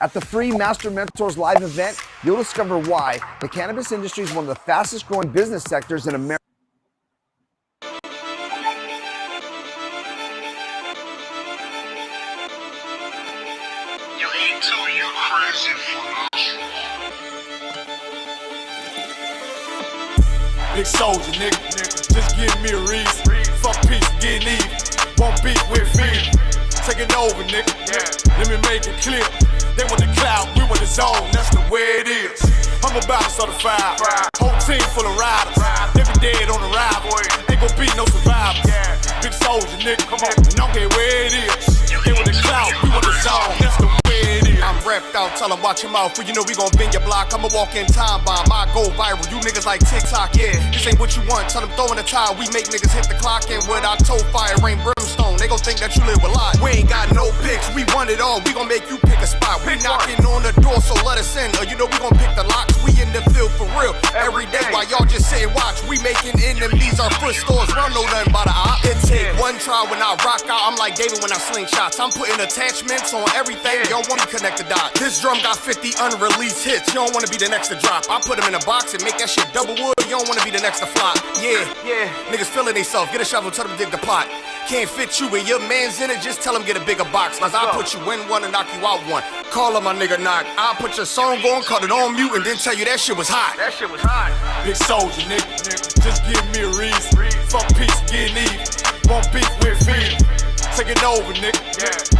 At the free Master Mentors live event, you'll discover why the cannabis industry is one of the fastest growing business sectors in America. You ain't too, you crazy for us. Big soldier, nigga. Just give me a reason. Fuck peace, getting even. Won't beat with me. Take it over, nigga. Let me make it clear. They want the cloud, we want the zone. That's the way it is. I'm about to start a fire. Whole team full of riders. They be dead on the ride, boy. Ain't gon' be no survivor. Big soldier, nigga. Come on. And I don't care where it is. They want the cloud, we want the zone. That's the way it is. I'm repped out, tell them watch your mouth. For you know we gon' bend your block. I'ma walk in time bomb. I go viral. You niggas like TikTok, yeah. This ain't what you want. Tell them throw in the towel. We make niggas hit the clock. And with our toe fire, rain brimstone. They gon' think that you live a lie. We ain't got no picks. We want it all. We gon' make you pick a spot. We knocking on the door, so let us in. Or you know we gon' pick the locks. We in the field for real every day. While y'all just say watch. We making enemies our footstores. Run no nothing by the op. It take one try when I rock out. I'm like David when I sling shots. I'm putting attachments on everything. You don't wanna connect the dots. This drum got 50 unreleased hits. You don't wanna be the next to drop. I put them in a box and make that shit double wood. You don't wanna be the next to flop. Yeah. Niggas feeling theyself. Get a shovel, tell them dig the plot. Can't fit you and your man's in it, just tell him get a bigger box. Cause I'll put you in one and knock you out one. Call him my nigga knock. I'll put your song on, cut it on mute, and then tell you that shit was hot. That shit was hot. Big soldier, nigga. Just give me a reason. Fuck peace, getting even. Won't beat with me. Take it over, nigga.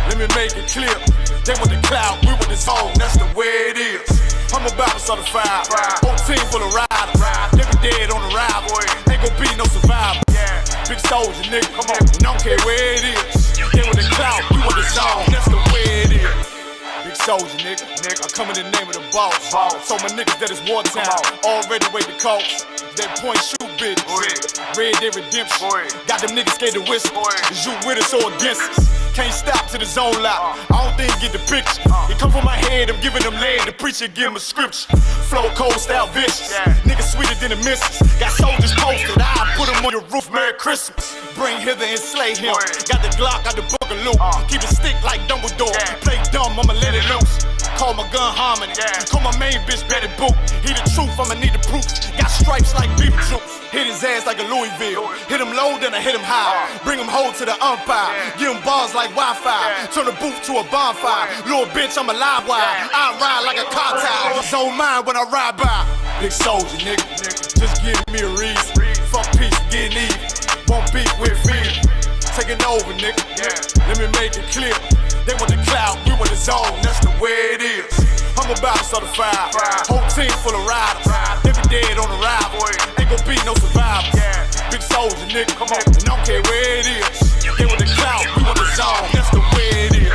Let me make it clear. They want the cloud, we want the zone. That's the way it is. I'm about to start a fire. Whole team full of riders. They be dead on the ride, boy. Ain't gon' be no survivor. Big soldier, nigga. Come on. And I don't care where it is. They want the cloud, we want the zone. That's the way it is. Big soldier, nigga. I come in the name of the boss. So my niggas that is wartime. Already wait the coast. That point shoot bitch. Red Dead Redemption. Got them niggas scared to whistle. Is you with us or against us? Can't stop to the zone lock. I don't think you get the picture. It come from my head, I'm giving them lead. The preacher give him a scripture. Flow cold style vicious. Niggas sweeter than the missus. Got soldiers posted. I put them on the roof. Merry Christmas. Bring hither and slay him. Got the Glock out the book of loot. Keep it stick like Dumbledore. Play dumb, I'ma let it loose. Call my gun harmony. Call my main bitch Betty Boop. He the truth, I'ma need the proof. Got stripes like Beetlejuice. Hit his ass like a Louisville. Hit him low, then I hit him high. Bring him home to the umpire. Give him bars like Wi-Fi. Turn the booth to a bonfire. Little bitch, I'm a live wire. I ride like a car tire. It's on mine when I ride by. Big soldier, nigga. Just give me a reason. Fuck peace, getting even. Won't beat with me. Take it over, nigga. Let me make it clear. They want the cloud, we want the zone. That's the way it is. I'm about to start a fire. Whole team full of riders. They be dead on the ride, boy. Ain't gon' be no survivor. Big soldier, nigga. Come on. And I don't care where it is. They want the cloud, we want the zone. That's the way it is.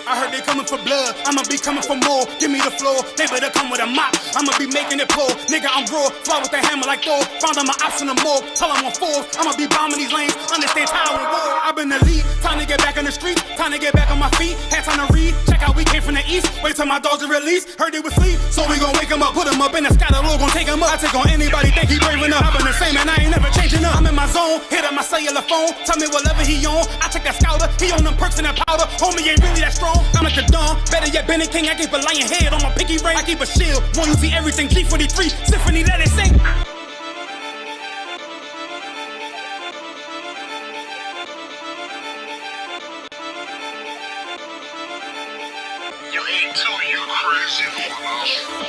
I heard they coming for blood, I'ma be coming for more. Give me the floor, they better come with a mop. I'ma be making it pour, nigga I'm raw. Fly with the hammer like Thor, found on my ops in the morgue. Tell them on fours, I'ma be bombing these lanes. Understand time and war. I've been the lead, time to get back in the street. Time to get back on my feet, had time to read. Check out we came from the east, wait till my dogs are released. Heard they was sleep, so we gon' wake him up. Put him up in the sky, the Lord gon' take him up. I take on anybody, think he brave enough. I've been the same and I ain't never changing up. I'm in my zone, hit up my cellular phone. Tell me whatever he on, I take that scouter. He on them perks and that powder, homie ain't really that strong. I'm like the dawn. Better yet, Benny King, I keep a lion head on my pinky ring. I keep a shield, one you see everything, G43, symphony, let it sing. You ain't too, you crazy for us.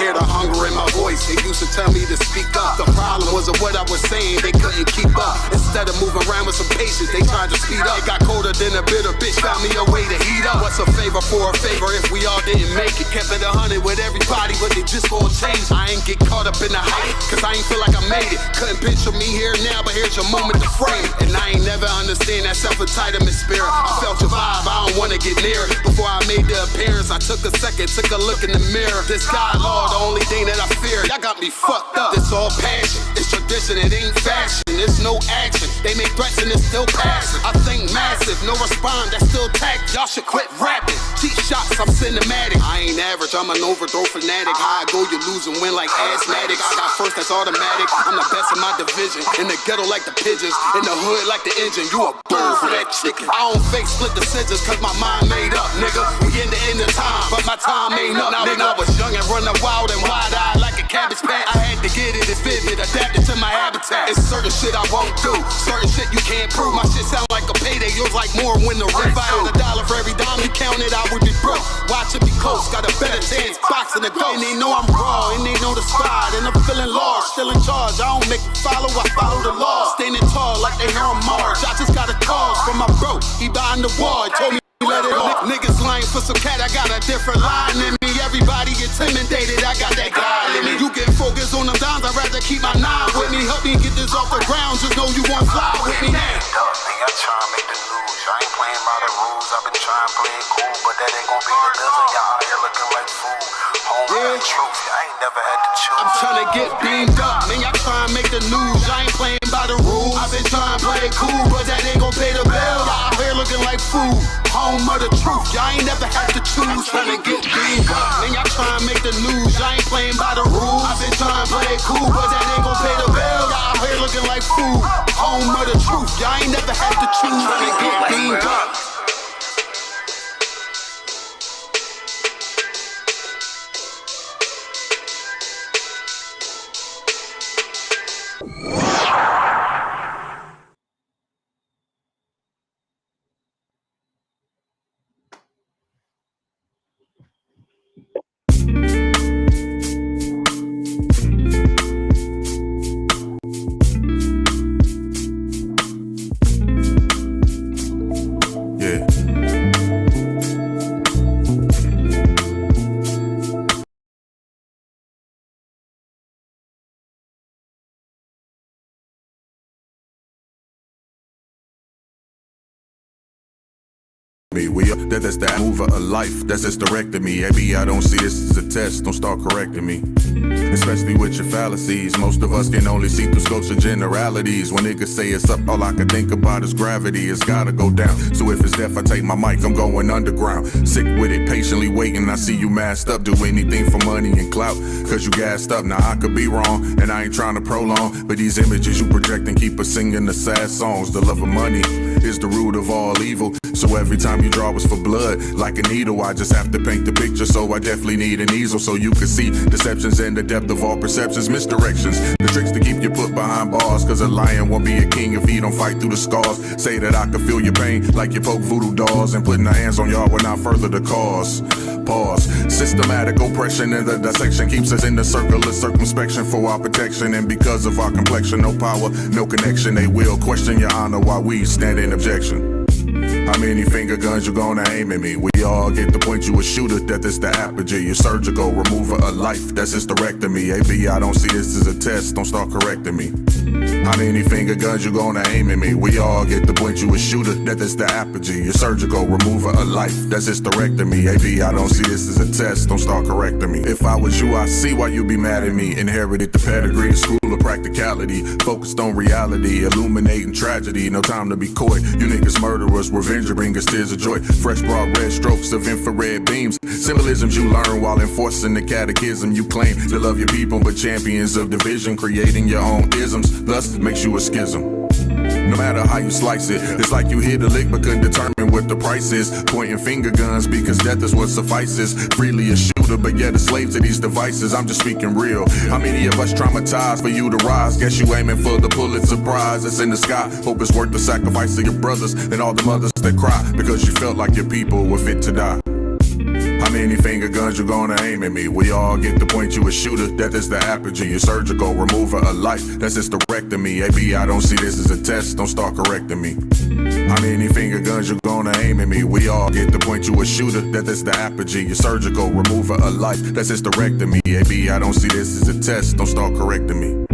hear the hunger in my voice. They used to tell me to speak up. The problem wasn't what I was saying, they couldn't keep up. Instead of moving around with some patience, they tried to speed up. It got colder than a bitter bitch, found me a way to heat up. What's a favor for a favor if we all didn't make it? Kept it 100 with everybody, but they just gon' change. I ain't get caught up in the hype, cause I ain't feel like I made it. Couldn't picture me here now, but here's your moment to frame it. And I ain't never understand that self-entitlement spirit. I felt your vibe, I don't wanna get near it. Before I made the appearance, I took a second, took a look in the mirror. This God, Lord, the only thing that I fear. Y'all got me fucked up. It's all passion, it's tradition, it ain't fashion. It's no action, they make threats and it's still passive. I think massive, no respond, that's still tactic. Y'all should quit rapping. Cheap shots, I'm cinematic. I ain't average, I'm an overthrow fanatic. How I go, you lose and win like asthmatics. I got first, that's automatic. I'm the best in my division. In the ghetto like the pigeons, in the hood like the engine. You a bird for that chicken. I don't fake split decisions, cause my mind made up, nigga. We in the end of time, but my time ain't up. Now when I was young and running wild and wide-eyed like a cabbage patch, I had to get it, it's vivid, adapted to my habitat. It's certain shit I won't do, certain shit you can't prove. My shit sound like a payday, yours like more when the rent. If I had $1 for every dime you counted, I would be broke. Watch it be close, got a better chance, boxing the ghost. And they know I'm raw, and they know the spot, and I'm feeling large, still in charge. I don't make it follow, I follow the law. Standing tall like they hear on March. I just got a call from my bro, he behind the wall, he told me let it off. Niggas lying for some cat, I got a different line in me. Everybody intimidated, I got that guy in me. You get focused on them dimes, I'd rather keep my nine with me. Help me get this off the ground, just know you won't fly with me now. I try to make the news, I ain't playing by the rules. I've been trying to play it cool, but that ain't gon' be the business. Y'all out here looking like fool. Home with the truth, I ain't never had to choose. I'm trying to get beamed up, man, y'all trying to make the news. I ain't playing by the rules. I've been trying to play it cool, but that ain't gon' pay the bill. Y'all out here looking like fool. Home of the truth, y'all ain't never had to choose. Trying to get beamed up, man, y'all trying to make the news. I ain't playing by the rules. I've been trying to play it cool, but that ain't gon' pay the bill. Y'all out here looking like fool. Home of the truth, y'all ain't never had to choose. Trying to get beamed up. That's the mover of life, that's just directing me. Maybe I don't see this as a test, don't start correcting me. Especially with your fallacies, most of us can only see through scopes of generalities. When niggas say it's up, all I can think about is gravity. It's gotta go down, so if it's death I take my mic, I'm going underground. Sick with it, patiently waiting, I see you masked up. Do anything for money and clout, cause you gassed up. Now I could be wrong, and I ain't trying to prolong, but these images you project and keep us singing the sad songs. The love of money is the root of all evil, so every time you draw us for blood, like a needle, I just have to paint the picture, so I definitely need an easel, so you can see deceptions and the depth of all perceptions, misdirections, the tricks to keep you put behind bars, cause a lion won't be a king if he don't fight through the scars. Say that I can feel your pain, like you poke voodoo dolls, and putting our hands on y'all will not further the cause. Pause. Systematic oppression in the dissection keeps us in the circle of circumspection for our protection, and because of our complexion, no power, no connection, they will question your honor while we stand in objection. How many finger guns you gonna aim at me? We all get the point, you a shooter, that is the apogee. Your surgical remover of life, that's hysterectomy. AB, I don't see this as a test, don't start correcting me. How many finger guns you gonna aim at me? We all get the point, you a shooter, that is the apogee. Your surgical remover of life, that's hysterectomy. AB, I don't see this as a test, don't start correcting me. If I was you, I see why you be mad at me. Inherited the pedigree, school of practicality, focused on reality, illuminating tragedy. No time to be coy, you niggas murderers, revenge bring us tears of joy. Fresh broad red strokes of infrared beams, symbolisms you learn while enforcing the catechism. You claim to love your people, but champions of division, creating your own isms, thus makes you a schism. No matter how you slice it, it's like you hit a lick but couldn't determine what the price is. Pointing finger guns because death is what suffices. Freely a shooter but yet a slave to these devices. I'm just speaking real. How many of us traumatized for you to rise? Guess you aiming for the Pulitzer Prize that's in the sky. Hope it's worth the sacrifice of your brothers and all the mothers that cry because you felt like your people were fit to die. How many finger guns you gonna aim at me? We all get the point, you a shooter, death is the apogee. You're surgical, remover of life, that's hysterectomy. AB, I don't see this as a test, don't start correcting me. How many finger guns you gonna aim at me? We all get the point, you a shooter, death is the apogee. You're surgical, remover of life, that's hysterectomy. AB, I don't see this as a test, don't start correcting me.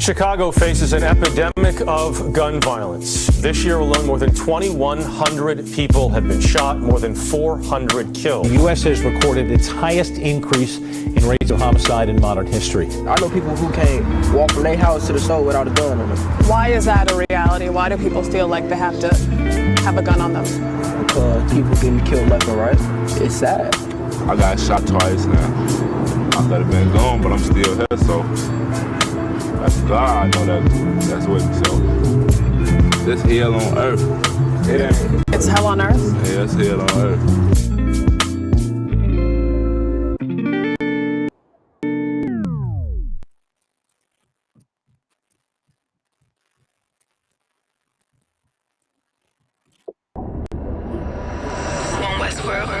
Chicago faces an epidemic of gun violence. This year alone, more than 2,100 people have been shot, more than 400 killed. The U.S. has recorded its highest increase in rates of homicide in modern history. I know people who can't walk from their house to the store without a gun on them. Why is that a reality? Why do people feel like they have to have a gun on them? Because people getting killed left and right. It's sad. I got shot twice now. I could have been gone, but I'm still here, so that's God, I know that's with me, so this hell on earth. It ain't. It's hell on earth? Yeah, it's hell on earth. Westworld.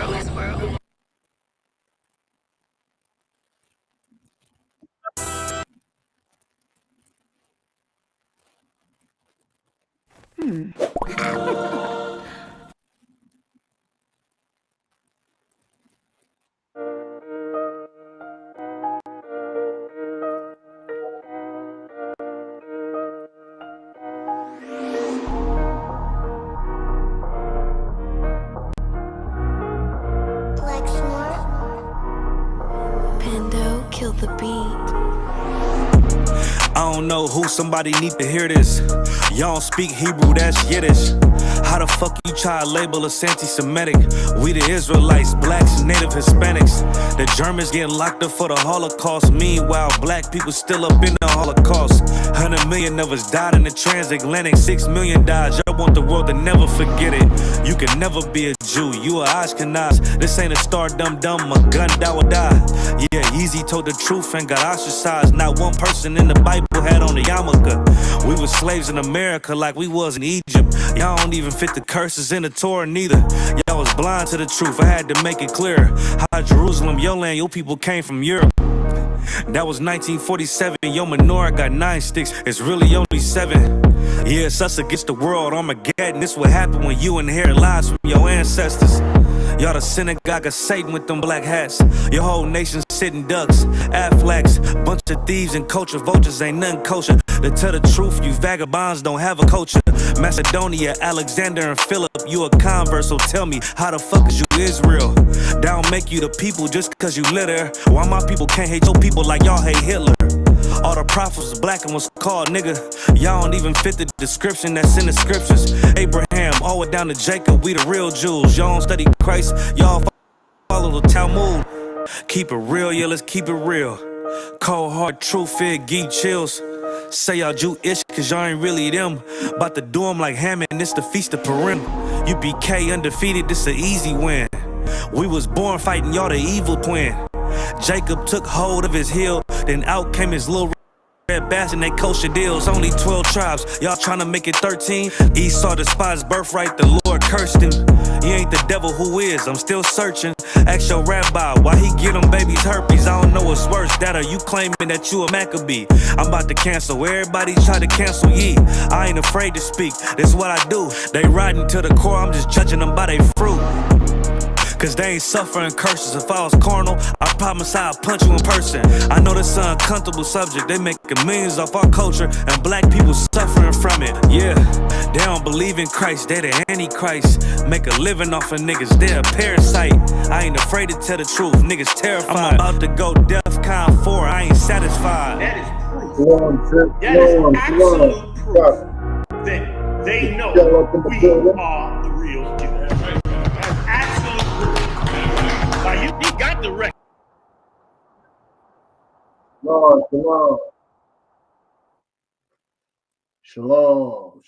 Pando, kill the beat. I don't know who, somebody need to hear this. Y'all don't speak Hebrew, that's Yiddish. How the fuck you try to label us anti-Semitic? We the Israelites, blacks, native Hispanics. The Germans getting locked up for the Holocaust. Meanwhile, black people still up in the Holocaust. 100 million of us died in the transatlantic. 6 million died, y'all want the world to never forget it. You can never be a Jew, you a Ashkenaz. This ain't a star dumb, a gun die or die. Yeah, Yeezy told the truth and got ostracized. Not one person in the Bible had on the yarmulke. We was slaves in America like we was in Egypt. Y'all don't even fit the curses in the Torah neither. Y'all was blind to the truth, I had to make it clear. How Jerusalem, your land, your people came from Europe. That was 1947, your menorah got 9 sticks, it's really only 7. Yeah, it's us against the world, Armageddon. This what happened when you inherit lies from your ancestors. Y'all the synagogue of Satan with them black hats. Your whole nation sitting ducks, Aflacs. Bunch of thieves and culture vultures, ain't nothing kosher. To tell the truth, you vagabonds don't have a culture. Macedonia, Alexander and Philip, you a convert, so tell me, how the fuck is you Israel? That don't make you the people just cause you live there. Why my people can't hate your people like y'all hate Hitler? All the prophets was black and was called nigga. Y'all don't even fit the description that's in the scriptures. Abraham, all the way down to Jacob, we the real Jews. Y'all don't study Christ, y'all follow the Talmud. Keep it real, yeah, let's keep it real. Cold hard truth, it give chills. Say y'all Jewish cause y'all ain't really them. About to do them like Hammond, this the feast of Purim. UPK undefeated, this an easy win. We was born fighting y'all the evil twin. Jacob took hold of his heel, then out came his little red bastard and they kosher deals. Only 12 tribes, y'all tryna make it 13. Esau despised birthright, the Lord cursed him. He ain't the devil, who is? I'm still searching. Ask your rabbi why he get them babies herpes. I don't know what's worse, that or you claiming that you a Maccabee. I'm about to cancel, everybody try to cancel ye. I ain't afraid to speak, this what I do. They riding to the core, I'm just judging them by their fruit. Cause they ain't suffering curses. If I was carnal, I promise I'd punch you in person. I know this is an uncomfortable subject. They making millions off our culture and black people suffering from it. Yeah, they don't believe in Christ, they the Antichrist. Make a living off of niggas, they a parasite. I ain't afraid to tell the truth, niggas terrified. I'm about to go DEFCON 4, I ain't satisfied. That is proof. That is absolute proof that they know we are the real Jews. He got the record. Shalom.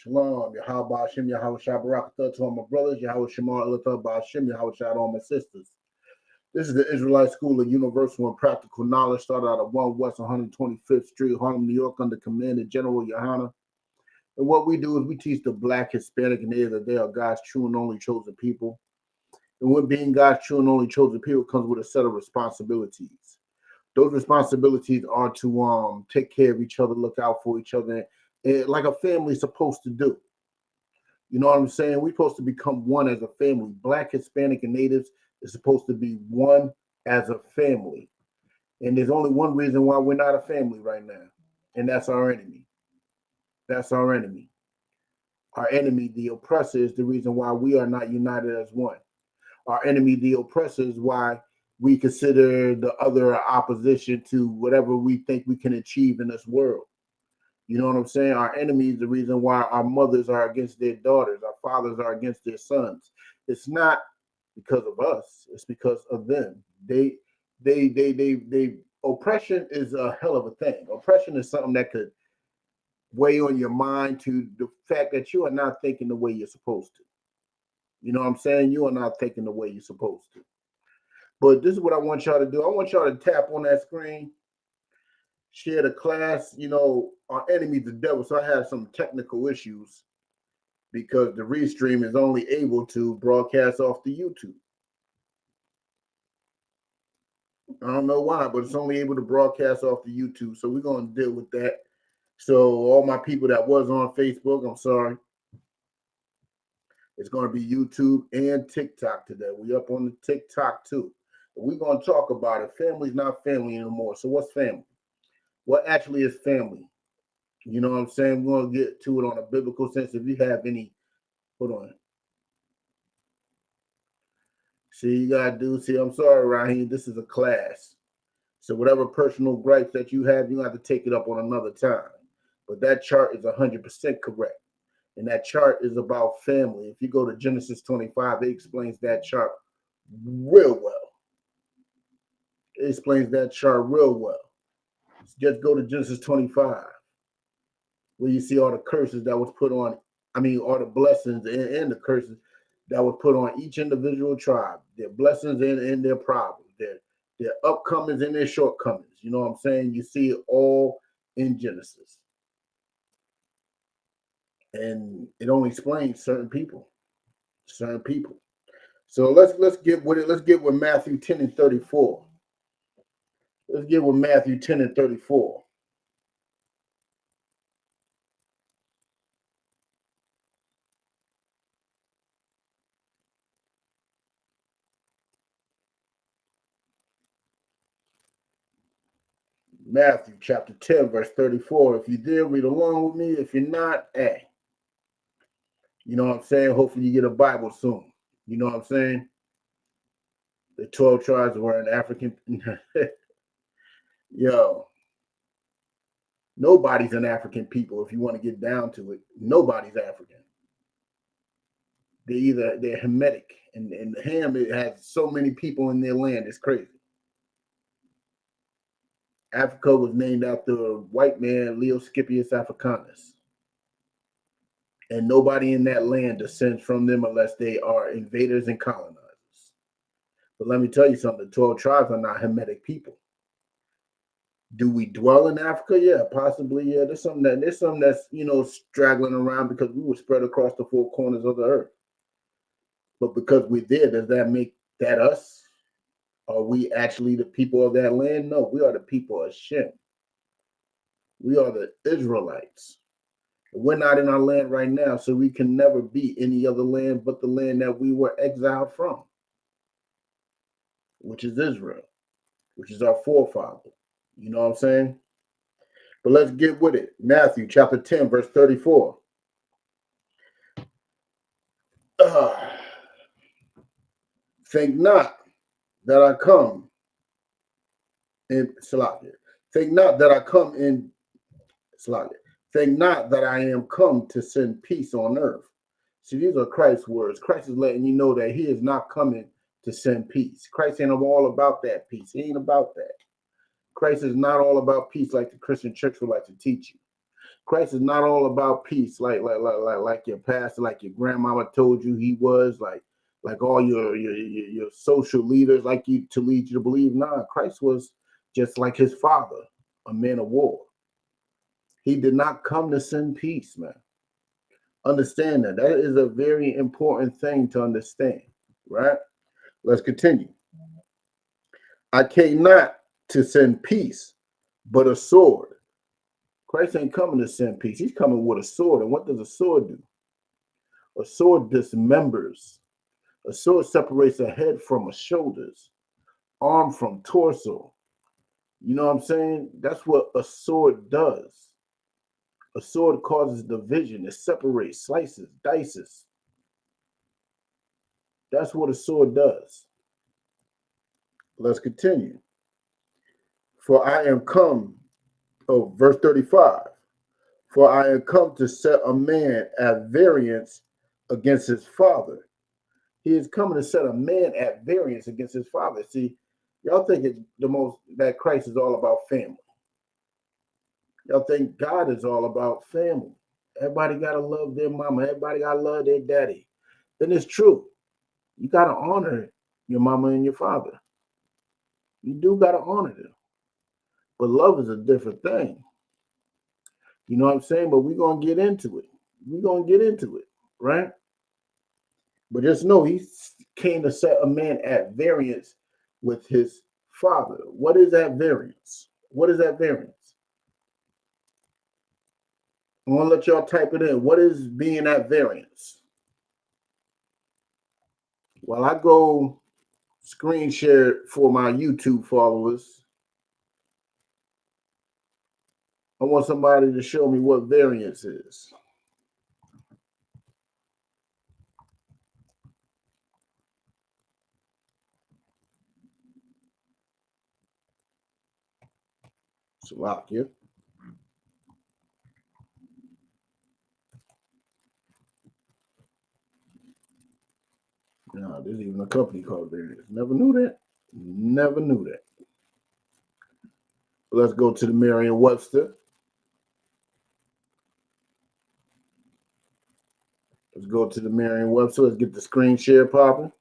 Yahweh Hashem, Yahweh Shabbarakatah to all my brothers, Yahweh Shemar Elatah Ba'ashem, Yahweh Shad all my sisters. This is the Israelite School of Universal and Practical Knowledge, started out of 1 West 125th Street, Harlem, New York, under command of General Yohana. And what we do is we teach the Black, Hispanic, and Native that they are God's true and only chosen people. And with being God's true and only chosen people comes with a set of responsibilities. Those responsibilities are to take care of each other, look out for each other, and like a family's supposed to do. You know what I'm saying? We're supposed to become one as a family. Black, Hispanic, and Natives is supposed to be one as a family. And there's only one reason why we're not a family right now, and that's our enemy. That's our enemy. Our enemy, the oppressor, is the reason why we are not united as one. Our enemy, the oppressor, is why we consider the other opposition to whatever we think we can achieve in this world. You know what I'm saying? Our enemy is the reason why our mothers are against their daughters, our fathers are against their sons. It's not because of us, it's because of them. They oppression is a hell of a thing. Oppression is something that could weigh on your mind to the fact that you are not thinking the way you're supposed to. You know what I'm saying? You are not thinking the way you're supposed to. But this is what I want y'all to do. I want y'all to tap on that screen, share the class. You know, our enemy, the devil. So I had some technical issues because the restream is only able to broadcast off the YouTube. I don't know why, but it's only able to broadcast off the YouTube. So we're going to deal with that. So all my people that was on Facebook, I'm sorry. It's going to be YouTube and TikTok today. We up on the TikTok too. We're going to talk about it. Family's not family anymore. So what's family? What actually is family? You know what I'm saying? We're going to get to it on a biblical sense. If you have any, hold on. See, you got to do, see, I'm sorry, Raheem. This is a class. So whatever personal gripes that you have, you have to take it up on another time. But that chart is 100% correct. And that chart is about family. If you go to Genesis 25, it explains that chart real well. It explains that chart real well. Just go to Genesis 25, where you see all the curses that was put on, all the blessings and the curses that was put on each individual tribe, their blessings and their problems, their upcomings and their shortcomings. You know what I'm saying? You see it all in Genesis. And it only explains certain people. So let's get with it. Let's get with Matthew 10 and 34. Let's get with Matthew 10 and 34. Matthew chapter 10, verse 34. If you did, read along with me. If you're not, hey. You know what I'm saying? Hopefully you get a Bible soon. You know what I'm saying? The 12 tribes were an African. Yo. Nobody's an African people if you want to get down to it. Nobody's African. They're Hamitic. And the Ham, it has so many people in their land. It's crazy. Africa was named after a white man, Leo Scipius Africanus. And nobody in that land descends from them unless they are invaders and colonizers. But let me tell you something, the 12 tribes are not Hamitic people. Do we dwell in Africa? Yeah, possibly. Yeah, there's some that's straggling around because we were spread across the four corners of the earth. But because we're there, does that make that us? Are we actually the people of that land? No, we are the people of Shem. We are the Israelites. We're not in our land right now, so we can never be any other land but the land that we were exiled from, which is Israel, which is our forefather. You know what I'm saying? But let's get with it. Matthew chapter 10, verse 34. Think not that I come in Salakia. Think not that I come in Salakia. Think not that I am come to send peace on earth. See, these are Christ's words. Christ is letting you know that he is not coming to send peace. Christ ain't all about that peace. He ain't about that. Christ is not all about peace like the Christian church would like to teach you. Christ is not all about peace like your pastor, like your grandmama told you he was, like all your social leaders like you to lead you to believe. Nah, Christ was just like his father, a man of war. He did not come to send peace, man. Understand that. That is a very important thing to understand, right? Let's continue. I came not to send peace, but a sword. Christ ain't coming to send peace. He's coming with a sword. And what does a sword do? A sword dismembers. A sword separates a head from a shoulders, arm from torso. You know what I'm saying? That's what a sword does. A sword causes division. It separates, slices, dices. That's what a sword does. Let's continue. For I am come, verse 35. For I am come to set a man at variance against his father. He is coming to set a man at variance against his father. See, y'all think that Christ is all about family. Y'all think God is all about family. Everybody gotta love their mama. Everybody gotta love their daddy. And it's true. You gotta honor your mama and your father. You do gotta honor them. But love is a different thing. You know what I'm saying? But we're gonna get into it. We're gonna get into it, right? But just know he came to set a man at variance with his father. What is that variance? What is that variance? I want to let y'all type it in. What is being at variance? While I go screen share it for my YouTube followers, I want somebody to show me what variance is. Slovakia. No, there's even a company called Variance. Never knew that. Never knew that. Let's go to the Merriam-Webster. Let's go to the Merriam-Webster. Let's get the screen share popping.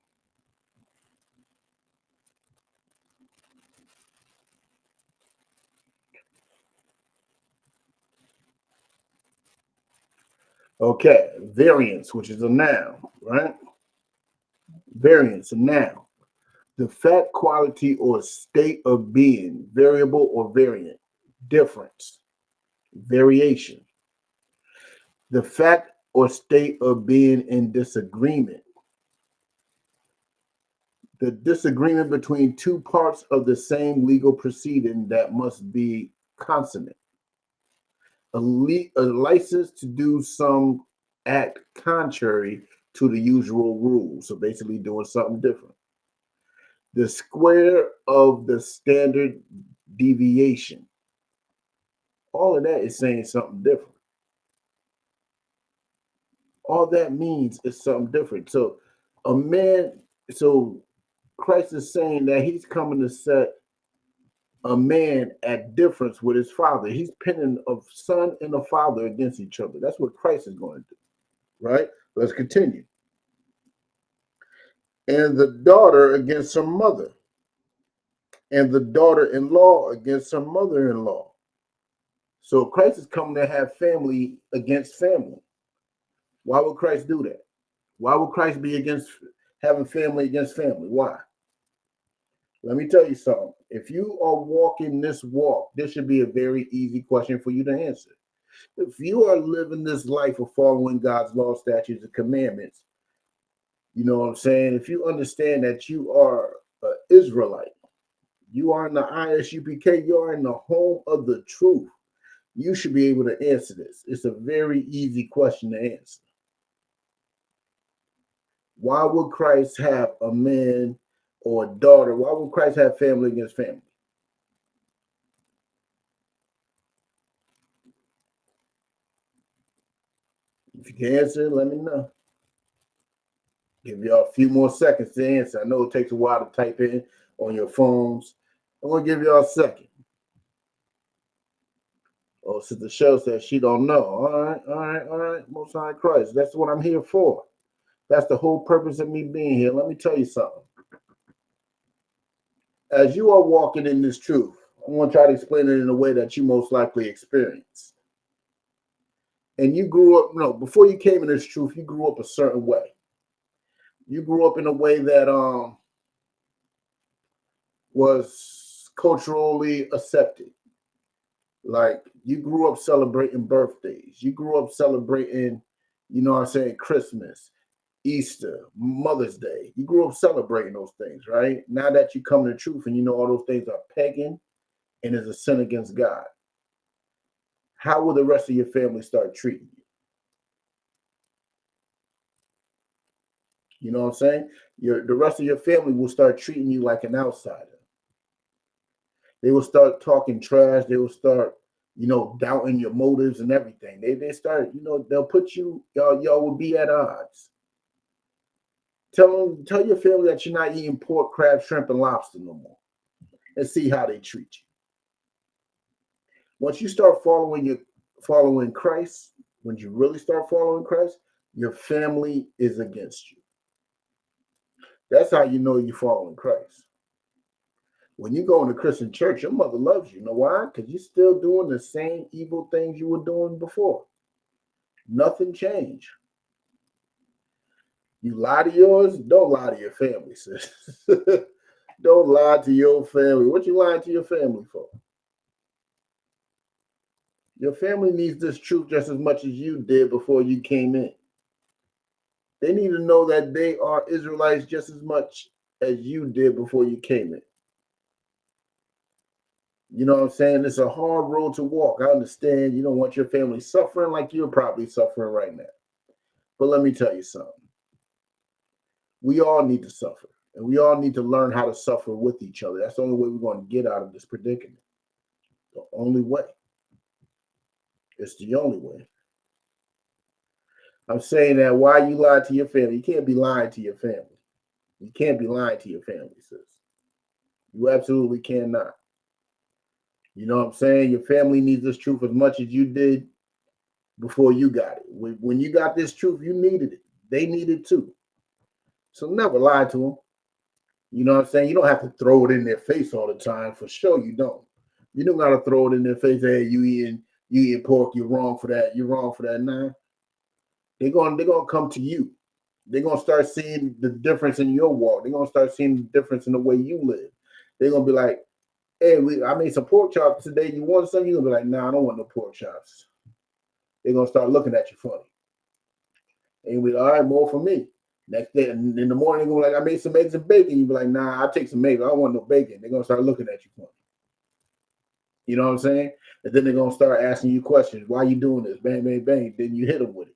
Okay, variance, which is a noun, right? Variance, a noun. The fact, quality, or state of being, variable or variant. Difference, variation. The fact or state of being in disagreement. The disagreement between two parts of the same legal proceeding that must be consonant. A license to do some act contrary to the usual rules. So basically doing something different. The square of the standard deviation. All of that is saying something different. All that means is something different. So Christ is saying that he's coming to set a man at difference with his father. He's pinning a son and a father against each other. That's what Christ is going to do, right? Let's continue. And the daughter against her mother, and the daughter-in-law against her mother-in-law. So Christ is coming to have family against family. Why would Christ do that? Why would Christ be against having family against family? Why? Let me tell you something. If you are walking this walk, this should be a very easy question for you to answer. If you are living this life of following God's law, statutes, and commandments, you know what I'm saying? If you understand that you are an Israelite, you are in the ISUPK, you are in the home of the truth, you should be able to answer this. It's a very easy question to answer. Why would Christ have a man or a daughter? Why would Christ have family against family? If you can answer, let me know. Give y'all a few more seconds to answer. I know it takes a while to type in on your phones. I'm going to give y'all a second. Oh, Sister Shell says she don't know. All right. Most High Christ. That's what I'm here for. That's the whole purpose of me being here. Let me tell you something. As you are walking in this truth, I want to try to explain it in a way that you most likely experienced. And you grew up, before you came in this truth, you grew up a certain way. You grew up in a way that was culturally accepted. Like you grew up celebrating birthdays. You grew up celebrating, you know what I'm saying, Christmas, Easter, Mother's Day. You grew up celebrating those things, right? Now that you come to the truth and you know all those things are pagan and is a sin against God, how will the rest of your family start treating you? You know what I'm saying? The rest of your family will start treating you like an outsider. They will start talking trash. They will start, you know, doubting your motives and everything. They start, you know, they'll put you, y'all will be at odds. Tell your family that you're not eating pork, crab, shrimp, and lobster no more, and see how they treat you. Once you start following Christ, when you really start following Christ, your family is against you. That's how you know you're following Christ. When you go in a Christian church, your mother loves you. You know why? Because you're still doing the same evil things you were doing before. Nothing changed. You lie to yours, don't lie to your family, sis. Don't lie to your family. What you lying to your family for? Your family needs this truth just as much as you did before you came in. They need to know that they are Israelites just as much as you did before you came in. You know what I'm saying? It's a hard road to walk. I understand you don't want your family suffering like you're probably suffering right now. But let me tell you something. We all need to suffer. And we all need to learn how to suffer with each other. That's the only way we're going to get out of this predicament. The only way. It's the only way. I'm saying that why you lie to your family. You can't be lying to your family. You can't be lying to your family, sis. You absolutely cannot. You know what I'm saying? Your family needs this truth as much as you did before you got it. When you got this truth, you needed it. They needed it too. So never lie to them. You know what I'm saying? You don't have to throw it in their face all the time. For sure you don't. You don't got to throw it in their face. Hey, you eating pork. You're wrong for that. You're wrong for that. Nah. They're gonna come to you. They're gonna start seeing the difference in your walk. They're gonna start seeing the difference in the way you live. They're gonna be like, hey, I made some pork chops today. You want some? You're gonna be like, nah, I don't want no pork chops. They're gonna start looking at you funny. And you'll be like, all right, more for me. Next day in the morning, they're gonna be like, I made some eggs and bacon. You'll be like, nah, I'll take some eggs. I don't want no bacon. They're gonna start looking at you funny. You know what I'm saying? And then they're gonna start asking you questions. Why you doing this? Bang, bang, bang. Then you hit them with it.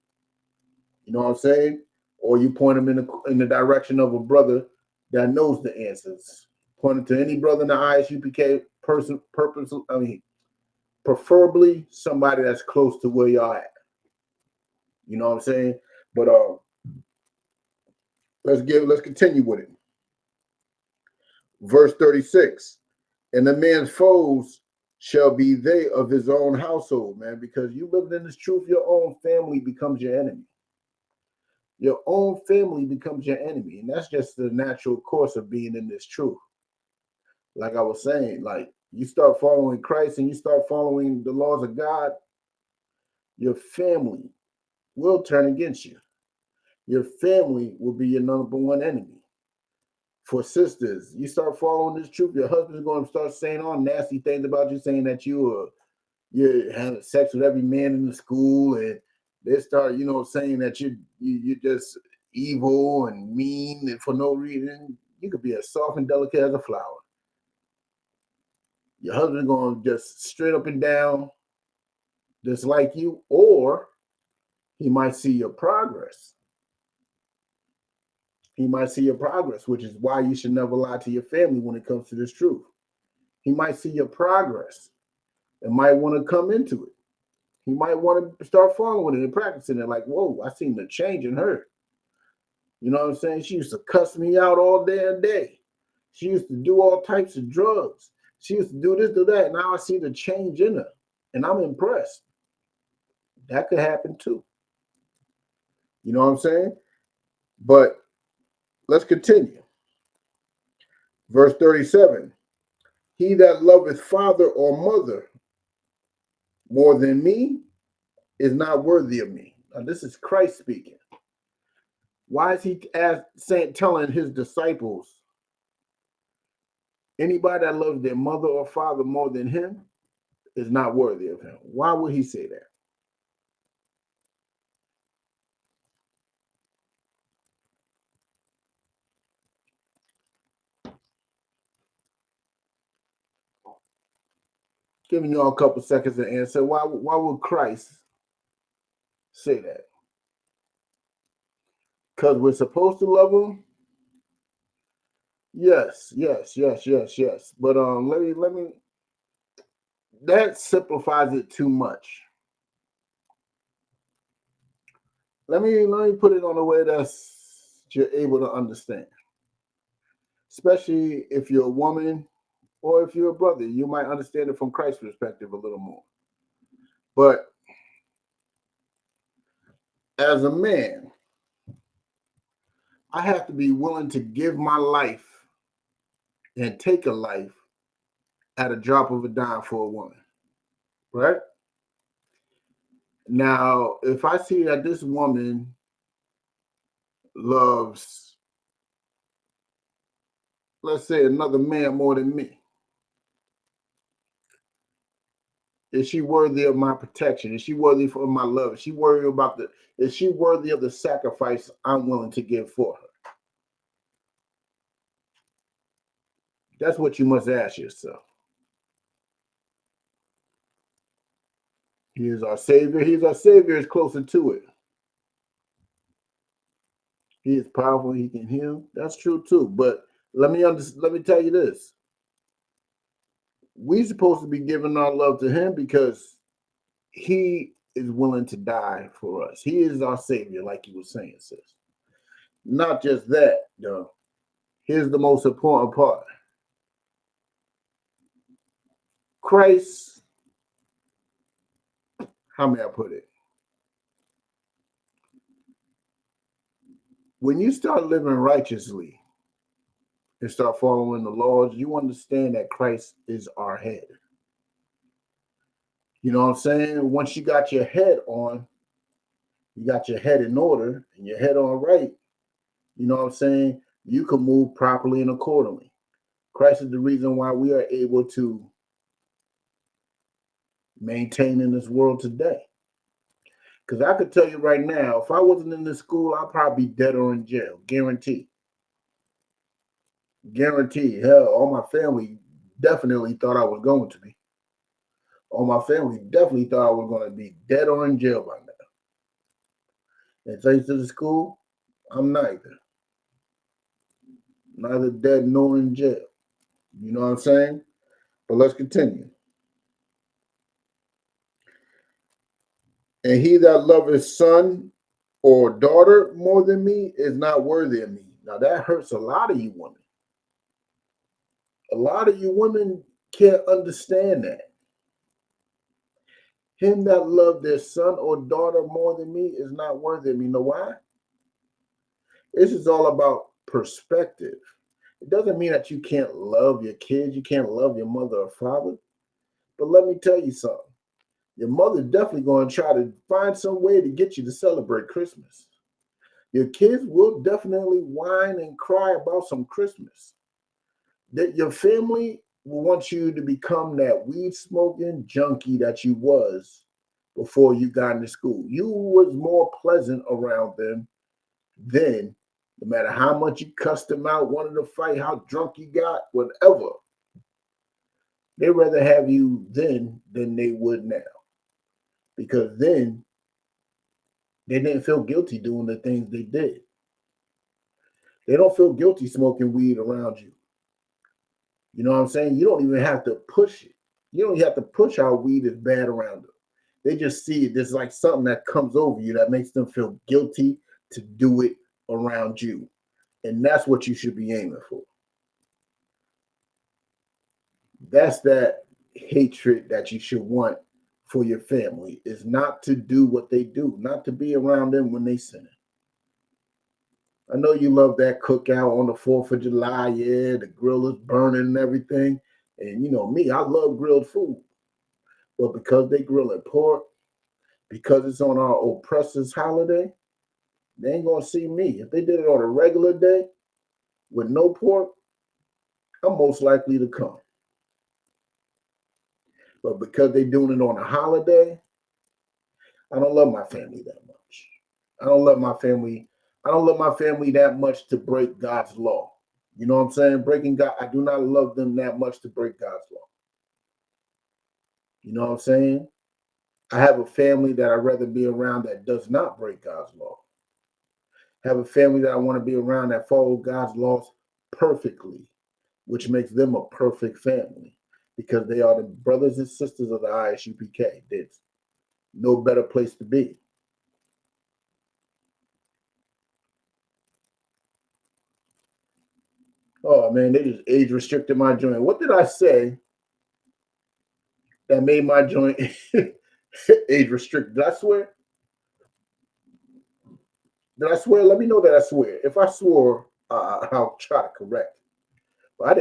You know what I'm saying? Or you point them in the direction of a brother that knows the answers. Point them to any brother in the ISUPK preferably somebody that's close to where y'all at. You know what I'm saying? But let's continue with it. Verse 36. And the man's foes shall be they of his own household, man, because you living in this truth, your own family becomes your enemy. Your own family becomes your enemy. And that's just the natural course of being in this truth. Like I was saying, like you start following Christ and you start following the laws of God, your family will turn against you. Your family will be your number one enemy. For sisters, you start following this truth, your husband's going to start saying all nasty things about you, saying that you're having sex with every man in the school, and they start, you know, saying that you're just evil and mean and for no reason. You could be as soft and delicate as a flower. Your husband's going to just straight up and down dislike you, or he might see your progress. He might see your progress, which is why you should never lie to your family when it comes to this truth. He might see your progress and might want to come into it. He might want to start following it and practicing it. Like, whoa, I seen the change in her. You know what I'm saying? She used to cuss me out all damn day. She used to do all types of drugs. She used to do this, do that. Now I see the change in her, and I'm impressed. That could happen too. You know what I'm saying? But let's continue. Verse 37. He that loveth father or mother more than me is not worthy of me. Now, this is Christ speaking. Why is he telling his disciples Anybody that loves their mother or father more than him is not worthy of him. Why would he say that? Giving y'all a couple seconds to answer. Why would Christ say that? Because we're supposed to love him? Yes. But let me that simplifies it too much. Let me put it on a way that's you're able to understand. Especially if you're a woman or if you're a brother, you might understand it from Christ's perspective a little more. But as a man, I have to be willing to give my life and take a life at a drop of a dime for a woman, right? Now, if I see that this woman loves, let's say, another man more than me, is she worthy of my protection? Is she worthy of my love? Is she worthy of the sacrifice I'm willing to give for her? That's what you must ask yourself. He is our Savior. He's our Savior is closer to it. He is powerful. He can heal. That's true too. But let me tell you this. We're supposed to be giving our love to him because he is willing to die for us. He is our Savior, like you were saying, sis. Not just that, though. Here's the most important part. Christ, how may I put it? When you start living righteously and start following the laws, you understand that Christ is our head. You know what I'm saying? Once you got your head on, you got your head in order and your head on right, you know what I'm saying? You can move properly and accordingly. Christ is the reason why we are able to maintain in this world today. Because I could tell you right now, if I wasn't in this school, I'd probably be dead or in jail. Guaranteed. Guaranteed. Hell, all my family definitely thought I was going to be. All my family definitely thought I was going to be dead or in jail by now. And thanks to the school, I'm neither. Neither dead nor in jail. You know what I'm saying? But let's continue. And he that loveth son or daughter more than me is not worthy of me. Now that hurts a lot of you women. A lot of you women can't understand that. Him that loved their son or daughter more than me is not worthy of me. You know why? This is all about perspective. It doesn't mean that you can't love your kids, you can't love your mother or father. But let me tell you something. Your mother's definitely going to try to find some way to get you to celebrate Christmas. Your kids will definitely whine and cry about some Christmas. That your family will want you to become that weed smoking junkie that you was before you got into school. You was more pleasant around them then, no matter how much you cussed them out, wanted to fight, how drunk you got, whatever. They'd rather have you then than they would now. Because then they didn't feel guilty doing the things they did. They don't feel guilty smoking weed around you. You know what I'm saying? You don't even have to push it. You don't have to push how weed is bad around them. They just see it. There's like something that comes over you that makes them feel guilty to do it around you. And that's what you should be aiming for. That's that hatred that you should want for your family, is not to do what they do, not to be around them when they sin. I know you love that cookout on the 4th of July. Yeah, the grill is burning and everything. And you know me, I love grilled food. But because they grilling pork, because it's on our oppressor's holiday, they ain't going to see me. If they did it on a regular day with no pork, I'm most likely to come. But because they're doing it on a holiday, I don't love my family that much. I don't love my family. I don't love my family that much to break God's law. You know what I'm saying? Breaking God, I do not love them that much to break God's law. You know what I'm saying? I have a family that I'd rather be around that does not break God's law. I have a family that I want to be around that follow God's laws perfectly, which makes them a perfect family because they are the brothers and sisters of the ISUPK. There's no better place to be. Oh man, they just age restricted my joint. What did I say that made my joint age restricted? Did I swear? Did I swear? Let me know that I swear. If I swore, I'll try to correct. But I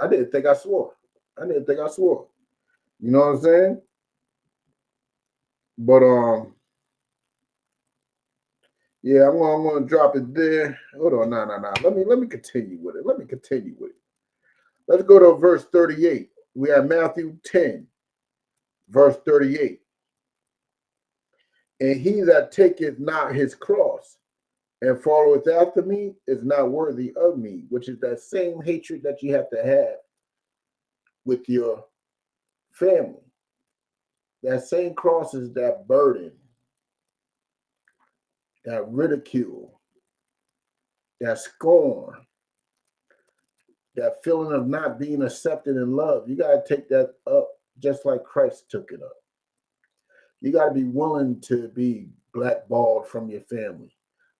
didn't think I swore. I didn't think I swore. You know what I'm saying? But yeah, I'm gonna drop it there. Hold on, no. Let me continue with it. Let me continue with it. Let's go to verse 38. We have Matthew 10, verse 38. And he that taketh not his cross and followeth after me is not worthy of me, which is that same hatred that you have to have with your family. That same cross is that burden, that ridicule, that scorn, that feeling of not being accepted and loved. You got to take that up just like Christ took it up. You got to be willing to be blackballed from your family.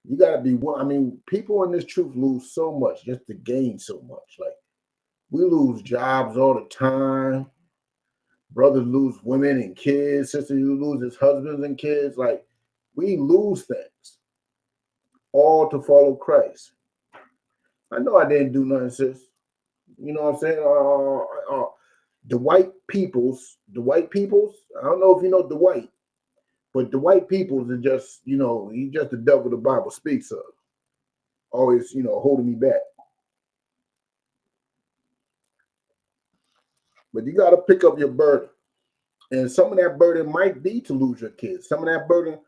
You got to be, I mean, people in this truth lose so much just to gain so much. Like, we lose jobs all the time. Brothers lose women and kids. Sisters lose husbands and kids. Like, we lose things all to follow Christ. I know I didn't do nothing, sis. You know what I'm saying? The white peoples, I don't know if you know Dwight, but the white peoples are just, he's just the devil the Bible speaks of. Always, holding me back. But you got to pick up your burden. And some of that burden might be to lose your kids. Some of that burden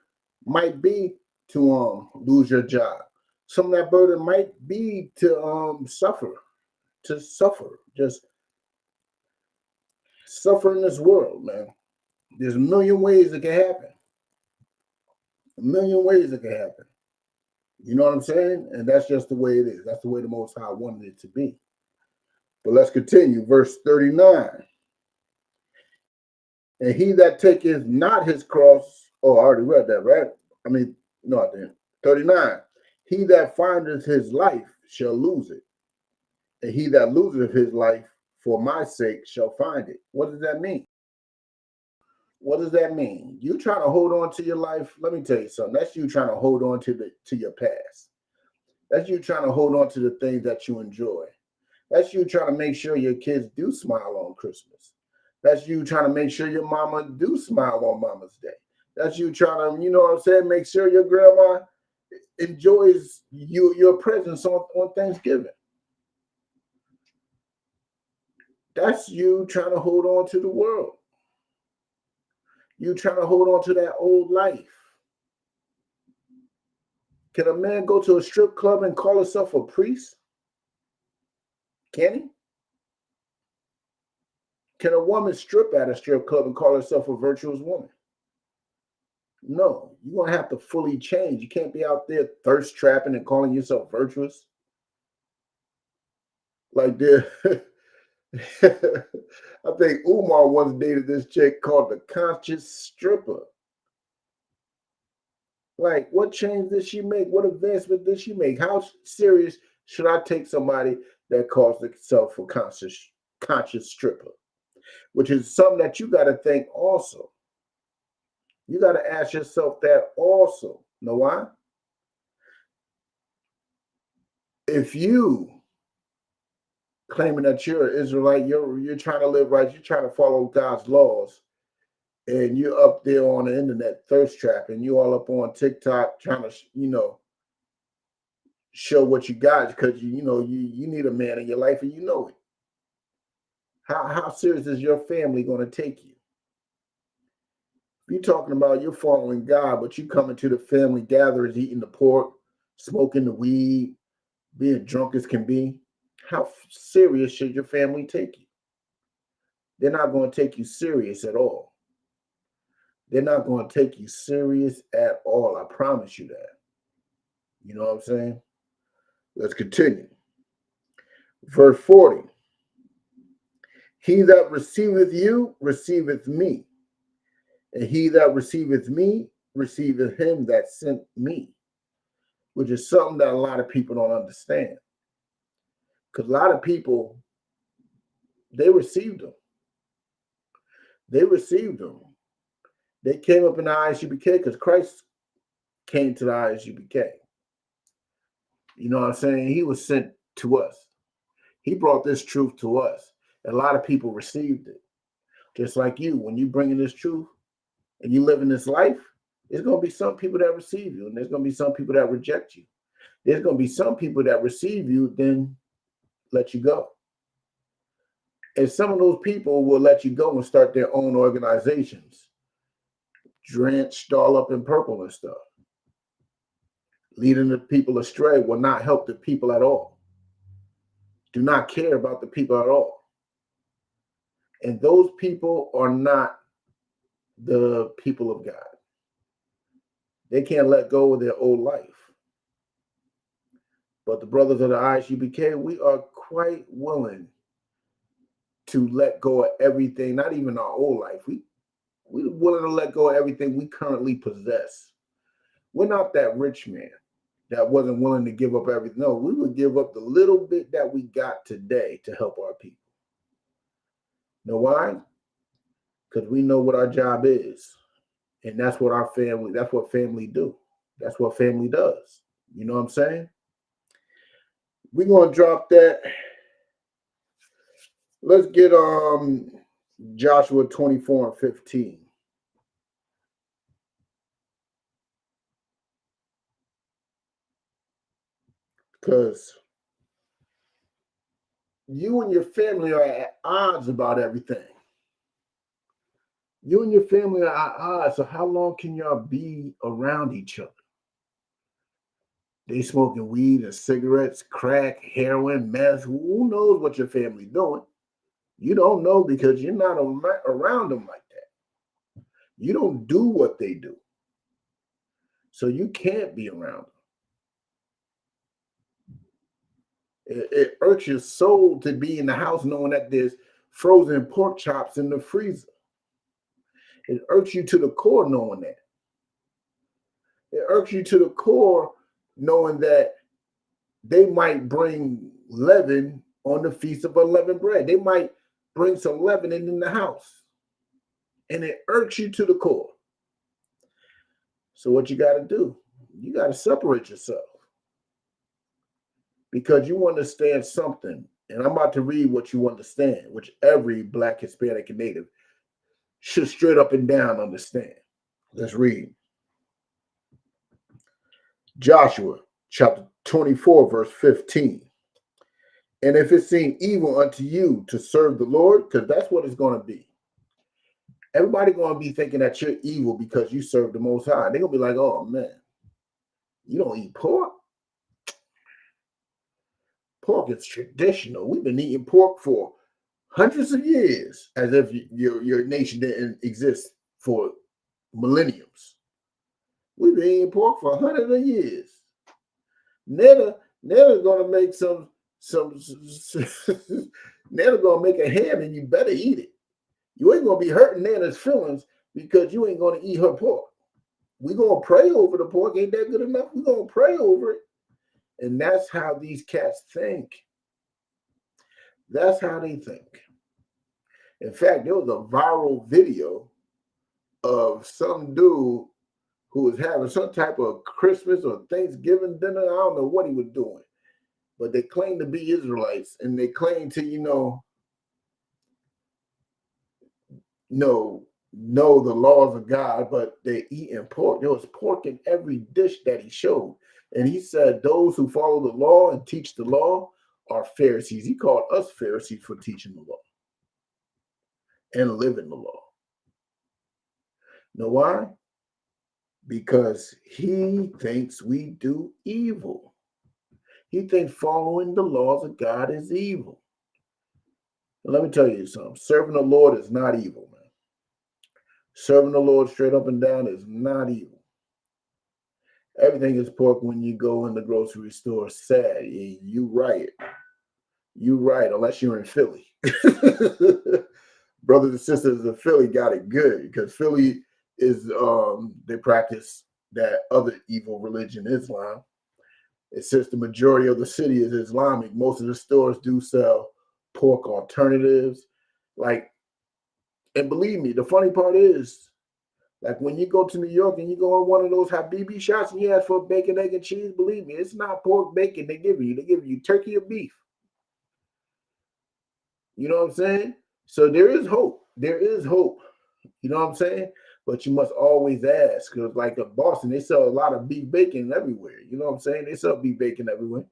might be to lose your job. Some of that burden might be to suffer. Just suffer in this world, man. There's a million ways it can happen. A million ways it can happen. You know what I'm saying? And that's just the way it is. That's the way the Most High wanted it to be. But let's continue. Verse 39. And he that taketh not his cross, I already read that, right? No, I didn't. 39. He that findeth his life shall lose it. And he that loseth his life for my sake shall find it. What does that mean? What does that mean? You trying to hold on to your life? Let me tell you something. That's you trying to hold on to your past. That's you trying to hold on to the things that you enjoy. That's you trying to make sure your kids do smile on Christmas. That's you trying to make sure your mama do smile on Mama's Day. That's you trying to, you know what I'm saying, make sure your grandma enjoys your presence on Thanksgiving. That's you trying to hold on to the world. You trying to hold on to that old life. Can a man go to a strip club and call himself a priest? Can he? Can a woman strip at a strip club and call herself a virtuous woman? No, you're going to have to fully change. You can't be out there thirst trapping and calling yourself virtuous. Like there, I think Umar once dated this chick called the conscious stripper. Like, what change did she make? What advancement did she make? How serious should I take somebody that calls themselves a conscious stripper? Which is something that you got to think also. You got to ask yourself that also. Know why? If you claiming that you're an Israelite, you're trying to live right, you're trying to follow God's laws, and you're up there on the internet thirst trapping, you all up on TikTok trying to, show what you got because you need a man in your life and you know it. How serious is your family going to take you? You're talking about you're following God, but you coming to the family gatherings, eating the pork, smoking the weed, being drunk as can be. How serious should your family take you? They're not going to take you serious at all. They're not going to take you serious at all. I promise you that. You know what I'm saying? Let's continue. Verse 40. He that receiveth you receiveth me, and he that receiveth me receiveth him that sent me, which is something that a lot of people don't understand. Because a lot of people, they received him. They received him. They came up in the ISUPK because Christ came to the ISUPK. You know what I'm saying? He was sent to us. He brought this truth to us. A lot of people received it. Just like you, when you bring in this truth and you live in this life, there's going to be some people that receive you, and there's going to be some people that reject you. There's going to be some people that receive you, then let you go. And some of those people will let you go and start their own organizations, drenched all up in purple and stuff. Leading the people astray will not help the people at all. Do not care about the people at all. And those people are not the people of God. They can't let go of their old life. But the brothers of the ISUPK, we are quite willing to let go of everything, not even our old life. We're willing to let go of everything we currently possess. We're not that rich man that wasn't willing to give up everything. No, we would give up the little bit that we got today to help our people. Know why? Because we know what our job is. And that's what family do. That's what family does. You know what I'm saying? We're going to drop that. Let's get Joshua 24 and 15. Because you and your family are at odds about everything. You and your family are at odds. So how long can y'all be around each other? They smoking weed and cigarettes, crack, heroin, meth. Who knows what your family doing? You don't know because you're not around them like that. You don't do what they do. So you can't be around them. It irks your soul to be in the house knowing that there's frozen pork chops in the freezer. It irks you to the core knowing that. It irks you to the core knowing that they might bring leaven on the Feast of Unleavened Bread. They might bring some leavening in the house. And it irks you to the core. So what you got to do? You got to separate yourself. Because you understand something. And I'm about to read what you understand, which every Black, Hispanic, and Native should straight up and down understand. Let's read. Joshua chapter 24, verse 15. And if it seem evil unto you to serve the Lord, because that's what it's going to be. Everybody going to be thinking that you're evil because you serve the Most High. They're going to be like, oh, man, you don't eat pork? Pork is traditional. We've been eating pork for hundreds of years, as if your nation didn't exist for millenniums. We've been eating pork for hundreds of years. Nana's going to make Nana's going to make a ham and you better eat it. You ain't going to be hurting Nana's feelings because you ain't going to eat her pork. We're going to pray over the pork. Ain't that good enough? We're going to pray over it. And that's how these cats think. That's how they think. In fact, there was a viral video of some dude who was having some type of Christmas or Thanksgiving dinner. I don't know what he was doing. But they claim to be Israelites. And they claim to, know the laws of God, but they're eating pork. There was pork in every dish that he showed. And he said those who follow the law and teach the law are Pharisees. He called us Pharisees for teaching the law. and live in the law. Know why? Because he thinks we do evil. He thinks following the laws of God is evil. And let me tell you something. Serving the Lord is not evil, man. Serving the Lord straight up and down is not evil. Everything is pork when you go in the grocery store. Sad. You right. You right, unless you're in Philly. Brothers and sisters in Philly got it good because Philly is, they practice that other evil religion, Islam. It says the majority of the city is Islamic. Most of the stores do sell pork alternatives. Like, and believe me, the funny part is, like when you go to New York and you go on one of those Habibi shots and you ask for bacon, egg, and cheese, believe me, it's not pork bacon they give you. They give you turkey or beef. You know what I'm saying? So there is hope. There is hope. You know what I'm saying? But you must always ask, because like in Boston, they sell a lot of beef bacon everywhere. You know what I'm saying? They sell beef bacon everywhere.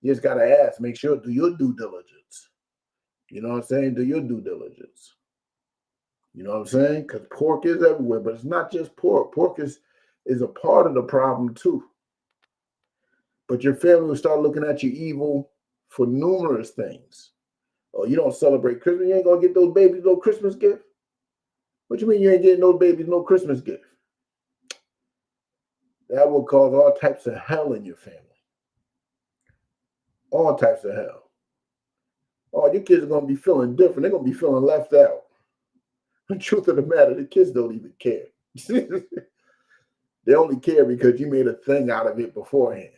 You just got to ask, make sure, do your due diligence. You know what I'm saying? Do your due diligence. You know what I'm saying? Because pork is everywhere, but it's not just pork. Pork is a part of the problem too. But your family will start looking at you evil for numerous things. Oh, you don't celebrate Christmas? You ain't going to get those babies no Christmas gift? What you mean you ain't getting those babies no Christmas gift? That will cause all types of hell in your family. All types of hell. Oh, your kids are going to be feeling different. They're going to be feeling left out. The truth of the matter, the kids don't even care. They only care because you made a thing out of it beforehand.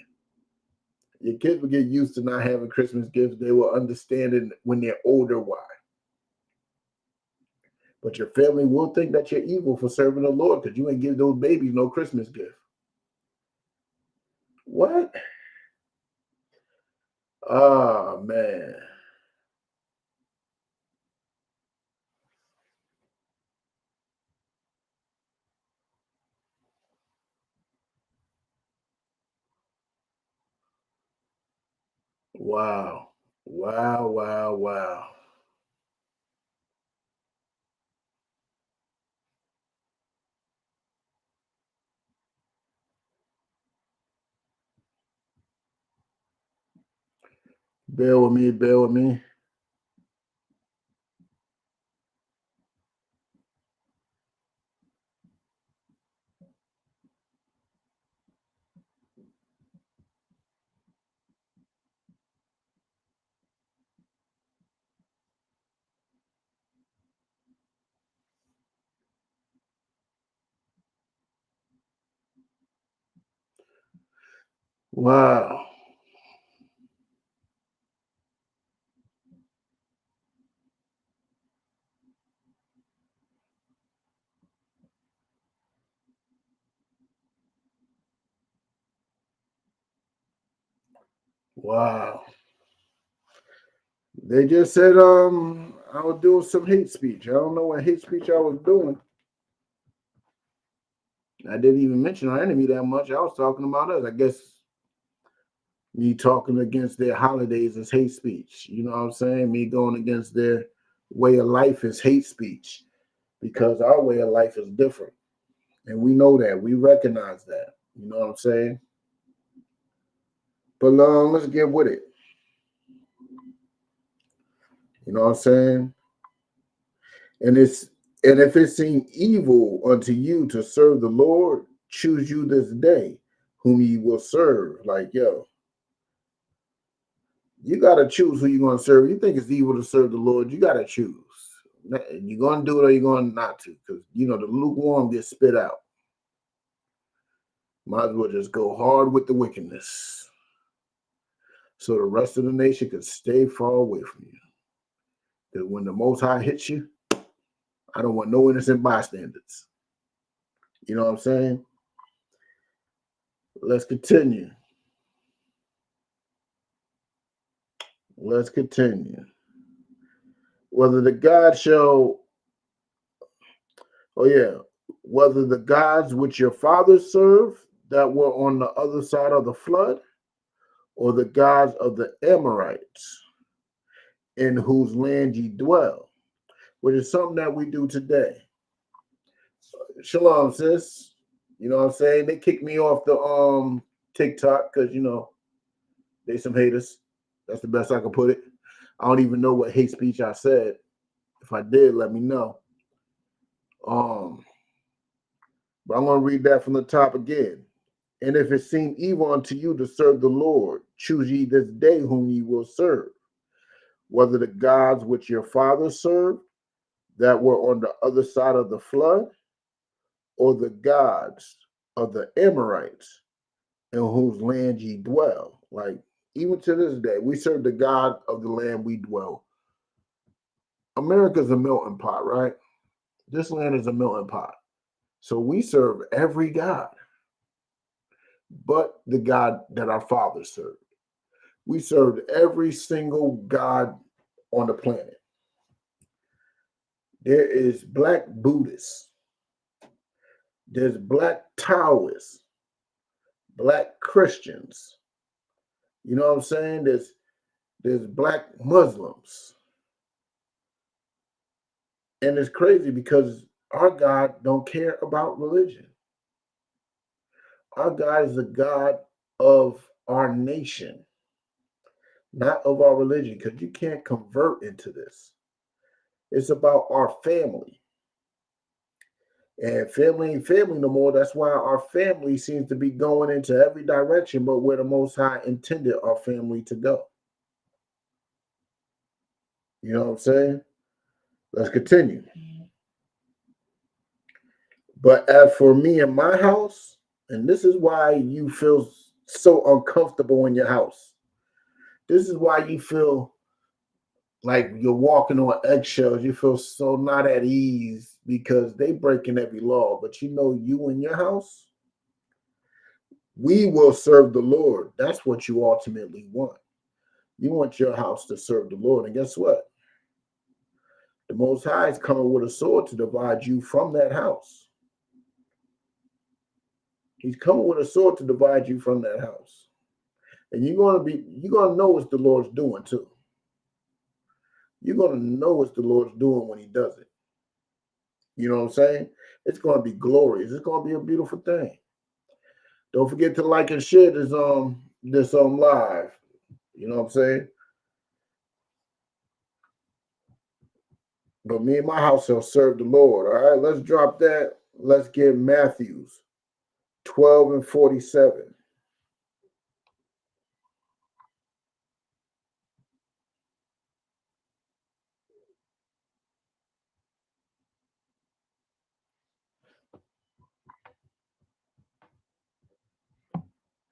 Your kids will get used to not having Christmas gifts. They will understand it when they're older why. But your family will think that you're evil for serving the Lord because you ain't give those babies no Christmas gift. What? Oh, man. Wow. Wow, wow, wow. Bear with me, bear with me. Wow. Wow. They just said I was doing some hate speech. I don't know what hate speech I was doing. I didn't even mention our enemy that much. I was talking about us. I guess me talking against their holidays is hate speech. You know what I'm saying? Me going against their way of life is hate speech because our way of life is different. And we know that. We recognize that. You know what I'm saying? But let's get with it. You know what I'm saying? And if it seem evil unto you to serve the Lord, choose you this day whom ye will serve. Like, yo, you got to choose who you're going to serve. You think it's evil to serve the Lord, you got to choose. You're going to do it or you're going not to, because, you know, the lukewarm gets spit out. Might as well just go hard with the wickedness so the rest of the nation could stay far away from you. Because when the Most High hits you, I don't want no innocent bystanders. You know what I'm saying? Let's continue. Let's continue. Whether the gods whether the gods which your fathers served that were on the other side of the flood, or the gods of the Amorites in whose land ye dwell. which is something that we do today. Shalom, sis. You know what I'm saying? They kicked me off the TikTok because they some haters. That's the best I can put it. I don't even know what hate speech I said. If I did, let me know. But I'm going to read that from the top again. And if it seem evil unto you to serve the Lord, choose ye this day whom ye will serve, whether the gods which your fathers served that were on the other side of the flood, or the gods of the Amorites in whose land ye dwell. Like, even to this day, we serve the God of the land we dwell. America's a melting pot, right? This land is a melting pot. So we serve every God but the God that our fathers served. We served every single God on the planet. There is black Buddhists. There's black Taoists, black Christians. You know what I'm saying? There's black Muslims. And it's crazy because our God don't care about religion. Our God is the God of our nation, not of our religion, because you can't convert into this. It's about our family. And family ain't family no more. That's why our family seems to be going into every direction but where the Most High intended our family to go. You know what I'm saying? Let's continue. But as for me and my house, and this is why you feel so uncomfortable in your house. This is why you feel like you're walking on eggshells. You feel so not at ease because they breaking every law. But you and your house, we will serve the Lord. That's what you ultimately want. You want your house to serve the Lord. And guess what? The Most High is coming with a sword to divide you from that house. He's coming with a sword to divide you from that house. And you're gonna know what the Lord's doing too. You're gonna know what the Lord's doing when he does it. You know what I'm saying? It's gonna be glorious. It's gonna be a beautiful thing. Don't forget to like and share this live. You know what I'm saying? But me and my house shall serve the Lord. All right, let's drop that. Let's get Matthews 12 and 47.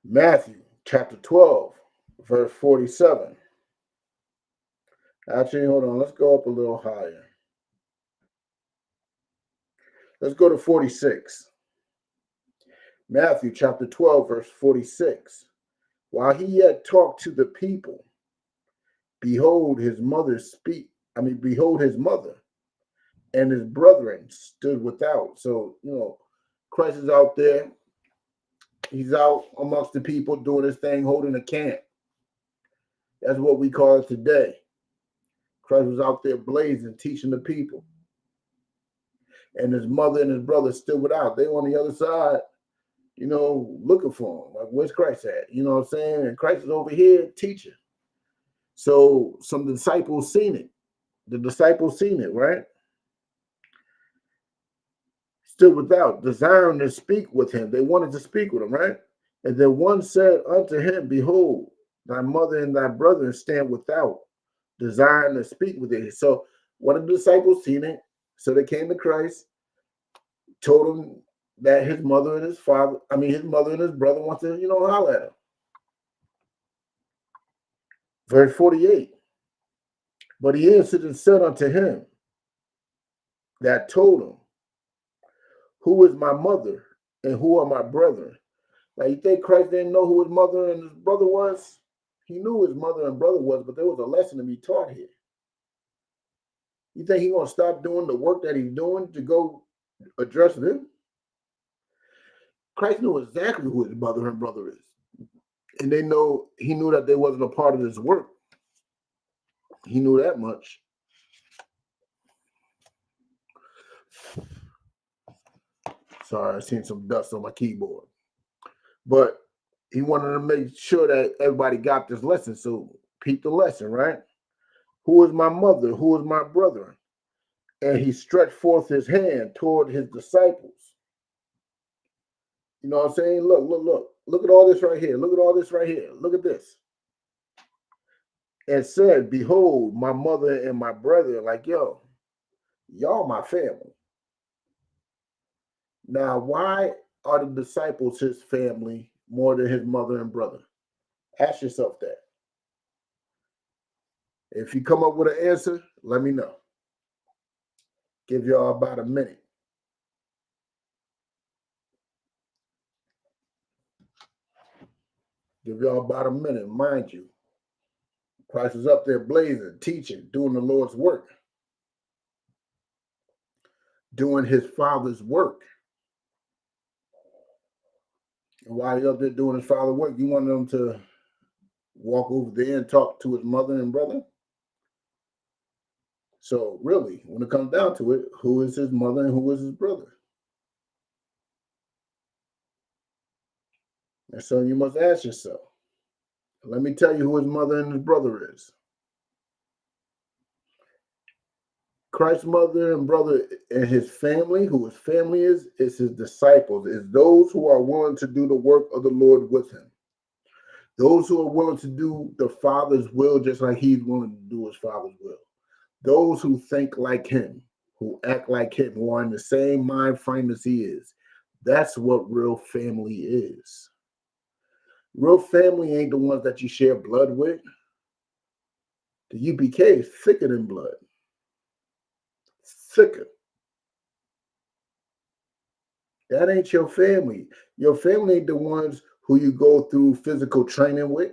Matthew chapter 12, verse 47. Actually, hold on. Let's go up a little higher. Let's go to 46. Matthew chapter 12, verse 46. While he yet talked to the people, behold his mother and his brethren stood without. So, Christ is out there. He's out amongst the people doing his thing, holding a camp. That's what we call it today. Christ was out there blazing, teaching the people. And his mother and his brother stood without. They on the other side, looking for him. Like, where's Christ at? You know what I'm saying? And Christ is over here teaching. So some disciples seen it. The disciples seen it, right? Stood without, desiring to speak with him. They wanted to speak with him, right? And then one said unto him, behold, thy mother and thy brethren stand without, desiring to speak with thee. So one of the disciples seen it. So they came to Christ, told him that his mother and his brother want to, holler at him. Verse 48. But he answered and said unto him that told him, who is my mother and who are my brethren? Now, you think Christ didn't know who his mother and his brother was? He knew who his mother and brother was, but there was a lesson to be taught here. You think he's going to stop doing the work that he's doing to go address them? Christ knew exactly who his mother and brother is. And he knew that they wasn't a part of this work. He knew that much. Sorry, I seen some dust on my keyboard. But he wanted to make sure that everybody got this lesson. So repeat the lesson, right? Who is my mother? Who is my brother? And he stretched forth his hand toward his disciples. You know what I'm saying? Look at all this right here. Look at all this right here. Look at this. And said, behold, my mother and my brother. Like, yo, y'all my family. Now, why are the disciples his family more than his mother and brother? Ask yourself that. If you come up with an answer, let me know. Give y'all about a minute. Give y'all about a minute. Mind you, Christ is up there blazing, teaching, doing the Lord's work, doing his Father's work. And while he's up there doing his Father's work, you want him to walk over there and talk to his mother and brother? So really, when it comes down to it, who is his mother and who is his brother? And so you must ask yourself. Let me tell you who his mother and his brother is. Christ's mother and brother and his family, who his family is his disciples, is those who are willing to do the work of the Lord with him. Those who are willing to do the Father's will just like he's willing to do his Father's will. Those who think like him, who act like him, who are in the same mind frame as he is. That's what real family is. Real family ain't the ones that you share blood with. The UPK is thicker than blood. Thicker. That ain't your family. Your family ain't the ones who you go through physical training with.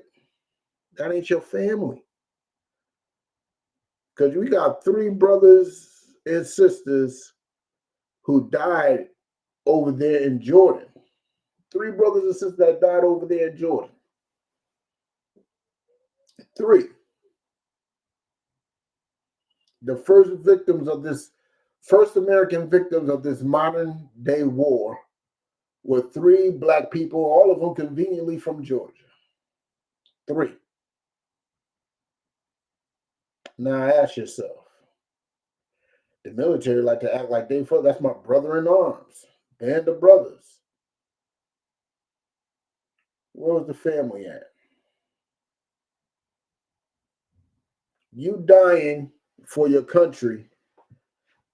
That ain't your family. Because we got 3 brothers and sisters who died over there in Jordan. 3 brothers and sisters that died over there in Jordan. 3. The first American victims of this modern day war were 3 black people, all of them conveniently from Georgia. 3. Now ask yourself, the military like to act like they fought. That's my brother in arms, band of brothers. Where was the family at? You dying for your country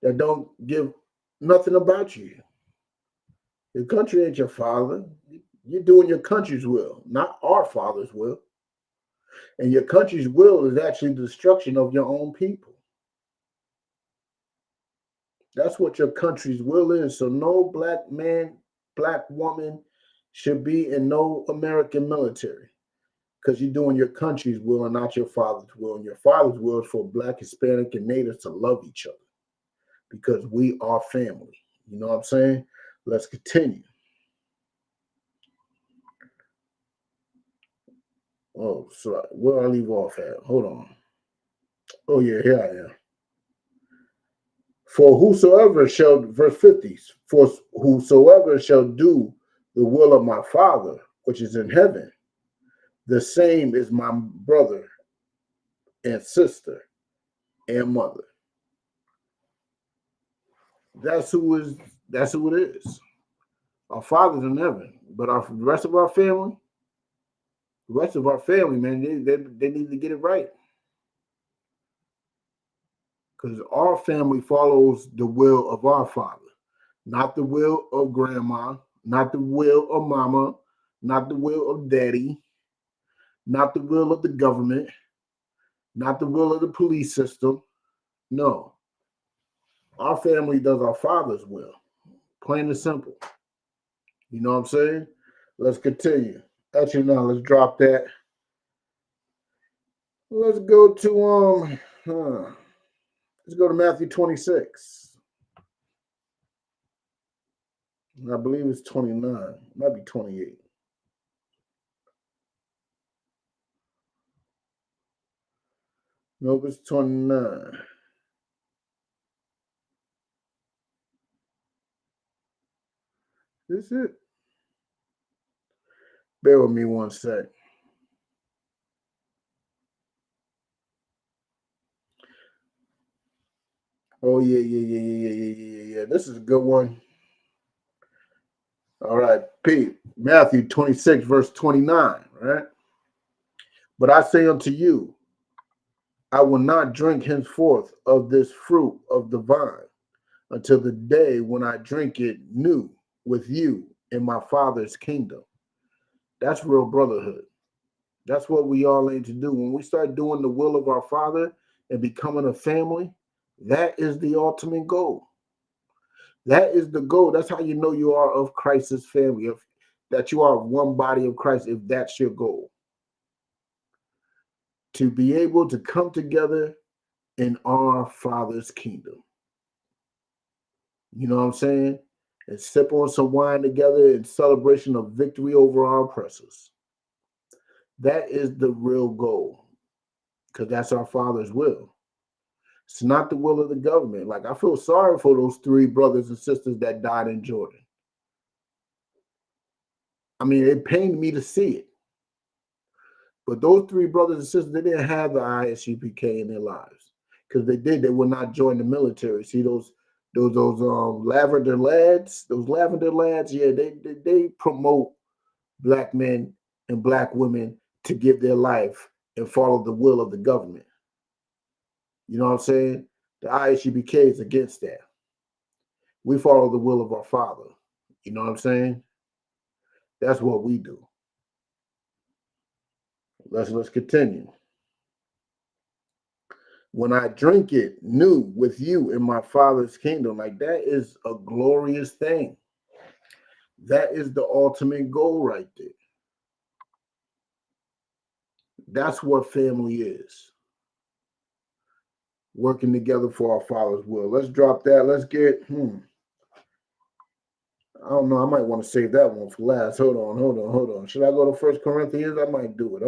that don't give nothing about you. Your country ain't your father. You're doing your country's will, not our father's will. And your country's will is actually the destruction of your own people. That's what your country's will is. So no black man, black woman should be in no American military because you're doing your country's will and not your father's will. And your father's will is for black, Hispanic, and natives to love each other because we are family. You know what I'm saying? Let's continue. Oh, sorry. Where I leave off at? Hold on. Oh, yeah, here I am. For whosoever shall, verse 50, for whosoever shall do the will of my Father, which is in heaven, the same is my brother and sister and mother. That's who it is. Our Father's in heaven, but the rest of our family, man, they need to get it right. Because our family follows the will of our Father, not the will of grandma, not the will of mama, not the will of daddy, not the will of the government, not the will of the police system. No. Our family does our Father's will. Plain and simple. You know what I'm saying? Let's continue. Actually, no, let's drop that. Let's go to let's go to Matthew 26. I believe it's 29. It might be 28. Nope, it's 29. this it? Bear with me one sec. Oh, yeah. This is a good one. All right, Pete. Matthew 26, verse 29, right? But I say unto you, I will not drink henceforth of this fruit of the vine until the day when I drink it new with you in my Father's kingdom. That's real brotherhood. That's what we all aim to do. When we start doing the will of our Father and becoming a family, that is the ultimate goal. That is the goal. That's how you know you are of Christ's family, that you are one body of Christ, if that's your goal. To be able to come together in our Father's kingdom. You know what I'm saying? And sip on some wine together in celebration of victory over our oppressors. That is the real goal, because that's our Father's will. It's not the will of the government. Like, I feel sorry for those 3 brothers and sisters that died in Jordan. I mean, it pained me to see it. But those 3 brothers and sisters, they didn't have the ISUPK in their lives. Because they would not join the military. See those lavender lads, yeah, they promote black men and black women to give their life and follow the will of the government. You know what I'm saying? The ISUPK is against that. We follow the will of our Father. You know what I'm saying? That's what we do. Let's continue. When I drink it new with you in my Father's kingdom, like, that is a glorious thing. That is the ultimate goal right there. That's what family is. Working together for our Father's will. Let's drop that. Let's get, I don't know. I might want to save that one for last. Hold on. Should I go to 1 Corinthians? I might do it.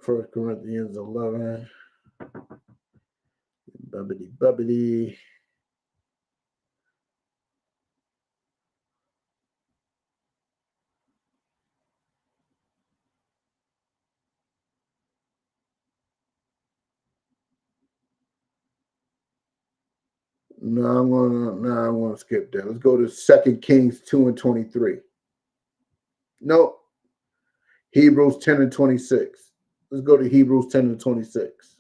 1 Corinthians 11. Bubbity. No, I'm gonna skip that. Let's go to 2 Kings 2 and 23. No, Hebrews 10 and 26. Let's go to Hebrews 10 and 26.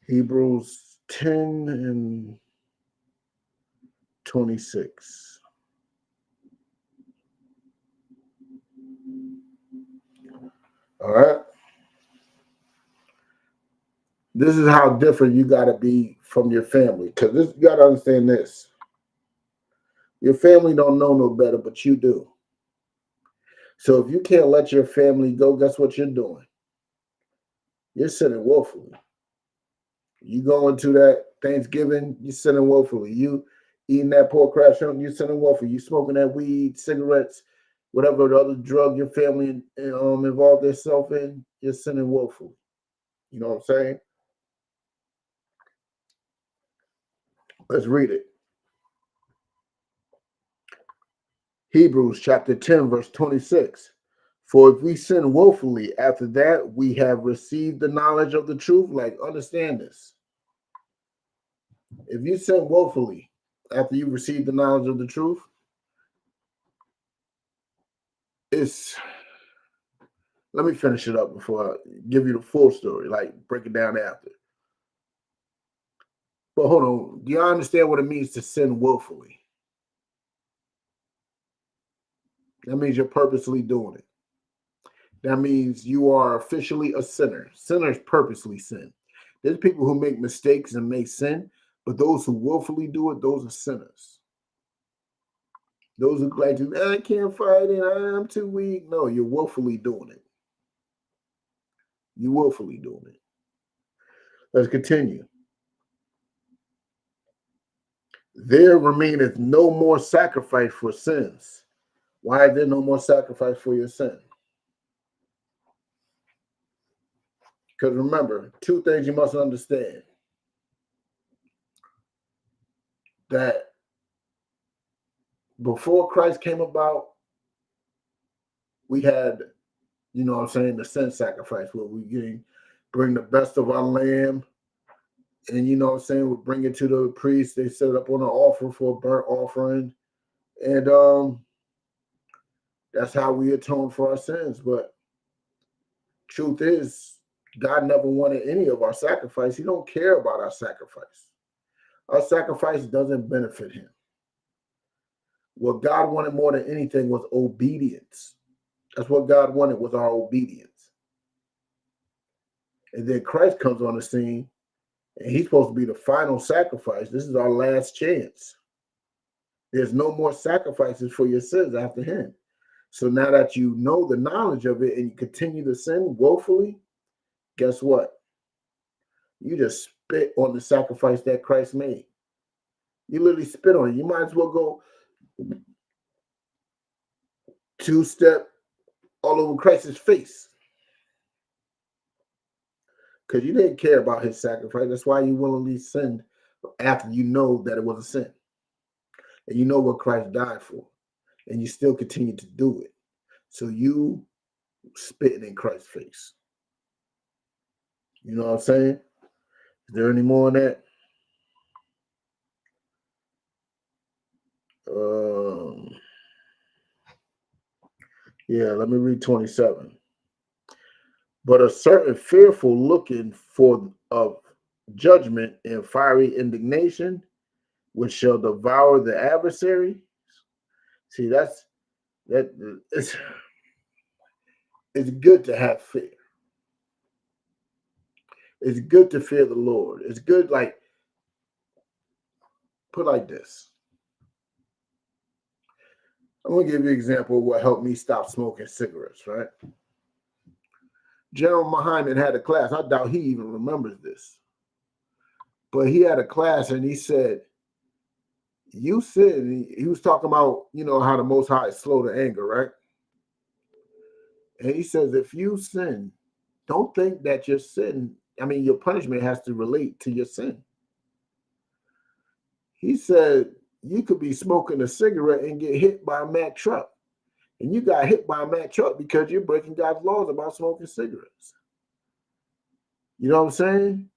Hebrews 10 and 26. All right. This is how different you got to be from your family. Because you got to understand this. Your family don't know no better, but you do. So if you can't let your family go, guess what you're doing? You're sinning woefully. You go into that Thanksgiving, you're sinning woefully. You eating that pork crab, you're sinning woefully. You smoking that weed, cigarettes, whatever the other drug your family involved themselves in, you're sinning woefully. You know what I'm saying? Let's read it. Hebrews chapter 10, verse 26. For if we sin woefully after that, we have received the knowledge of the truth. Like, understand this. If you sin woefully after you receive the knowledge of the truth, let me finish it up before I give you the full story, like break it down after. But hold on, do you understand what it means to sin willfully? That means you're purposely doing it. That means you are officially a sinner. Sinners purposely sin. There's people who make mistakes and may sin, but those who willfully do it, those are sinners. Those who like to, I can't fight it, I'm too weak. No, you're willfully doing it. You're willfully doing it. Let's continue. There remaineth no more sacrifice for sins. Why is there no more sacrifice for your sin? Because remember, 2 things you must understand. that before Christ came about, we had, you know what I'm saying, the sin sacrifice where we bring the best of our lamb, and you know what I'm saying, we bring it to the priest. They set it up on an altar for a burnt offering, and that's how we atone for our sins. But truth is, God never wanted any of our sacrifice. He don't care about our sacrifice. Our sacrifice doesn't benefit him. What God wanted more than anything was obedience. That's what God wanted, was our obedience. And then Christ comes on the scene, and he's supposed to be the final sacrifice. This is our last chance. There's no more sacrifices for your sins after him. So now that you know the knowledge of it and you continue to sin woefully, guess what? You just spit on the sacrifice that Christ made. You literally spit on it. You might as well go two-step all over Christ's face, because you didn't care about his sacrifice. That's why you willingly sinned after you know that it was a sin. And you know what Christ died for. And you still continue to do it. So you spitting in Christ's face. You know what I'm saying? Is there any more on that? Yeah, let me read 27. But a certain fearful looking for of judgment and fiery indignation, which shall devour the adversary. See, it's good to have fear. It's good to fear the Lord. It's good, like, put like this. I'm going to give you an example of what helped me stop smoking cigarettes, right? General Muhammad had a class. I doubt he even remembers this. But he had a class and he said, you sin. He was talking about, you know, how the Most High is slow to anger, right? And he says, if you sin, don't think that your sin, your punishment has to relate to your sin. He said, you could be smoking a cigarette and get hit by a Mack truck. And you got hit by a Mack truck because you're breaking God's laws about smoking cigarettes. You know what I'm saying?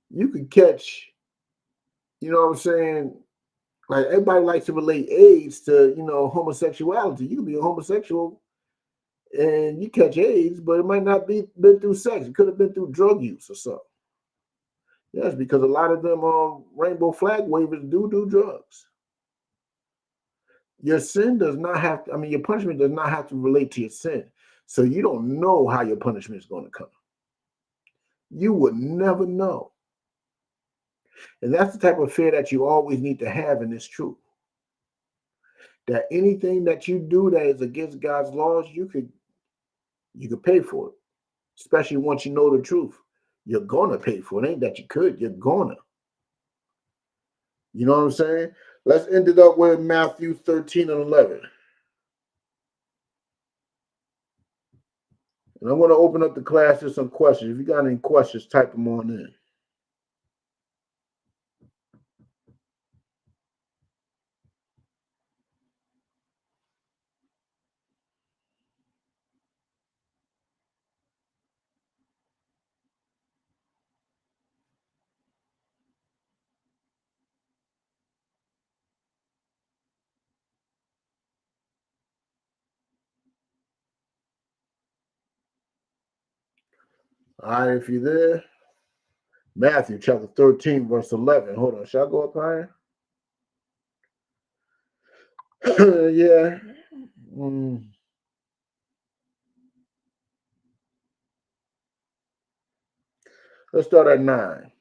You could catch, you know what I'm saying? Like, everybody likes to relate AIDS to, you know, homosexuality. You could be a homosexual and you catch AIDS, but it might not be been through sex. It could have been through drug use or something. Yes, because a lot of them rainbow flag wavers do drugs. Your sin does not have to, your punishment does not have to relate to your sin. So you don't know how your punishment is going to come. You would never know. And that's the type of fear that you always need to have in this truth. That anything that you do that is against God's laws, you could pay for it. Especially once you know the truth. You're gonna pay for it. Ain't that you could, you're gonna. You know what I'm saying? Let's end it up with Matthew 13 and 11. And I'm going to open up the class to some questions. If you got any questions, type them on in. All right, if you're there, Matthew chapter 13, verse 11. Hold on, shall I go up higher? Yeah. Let's start at 9.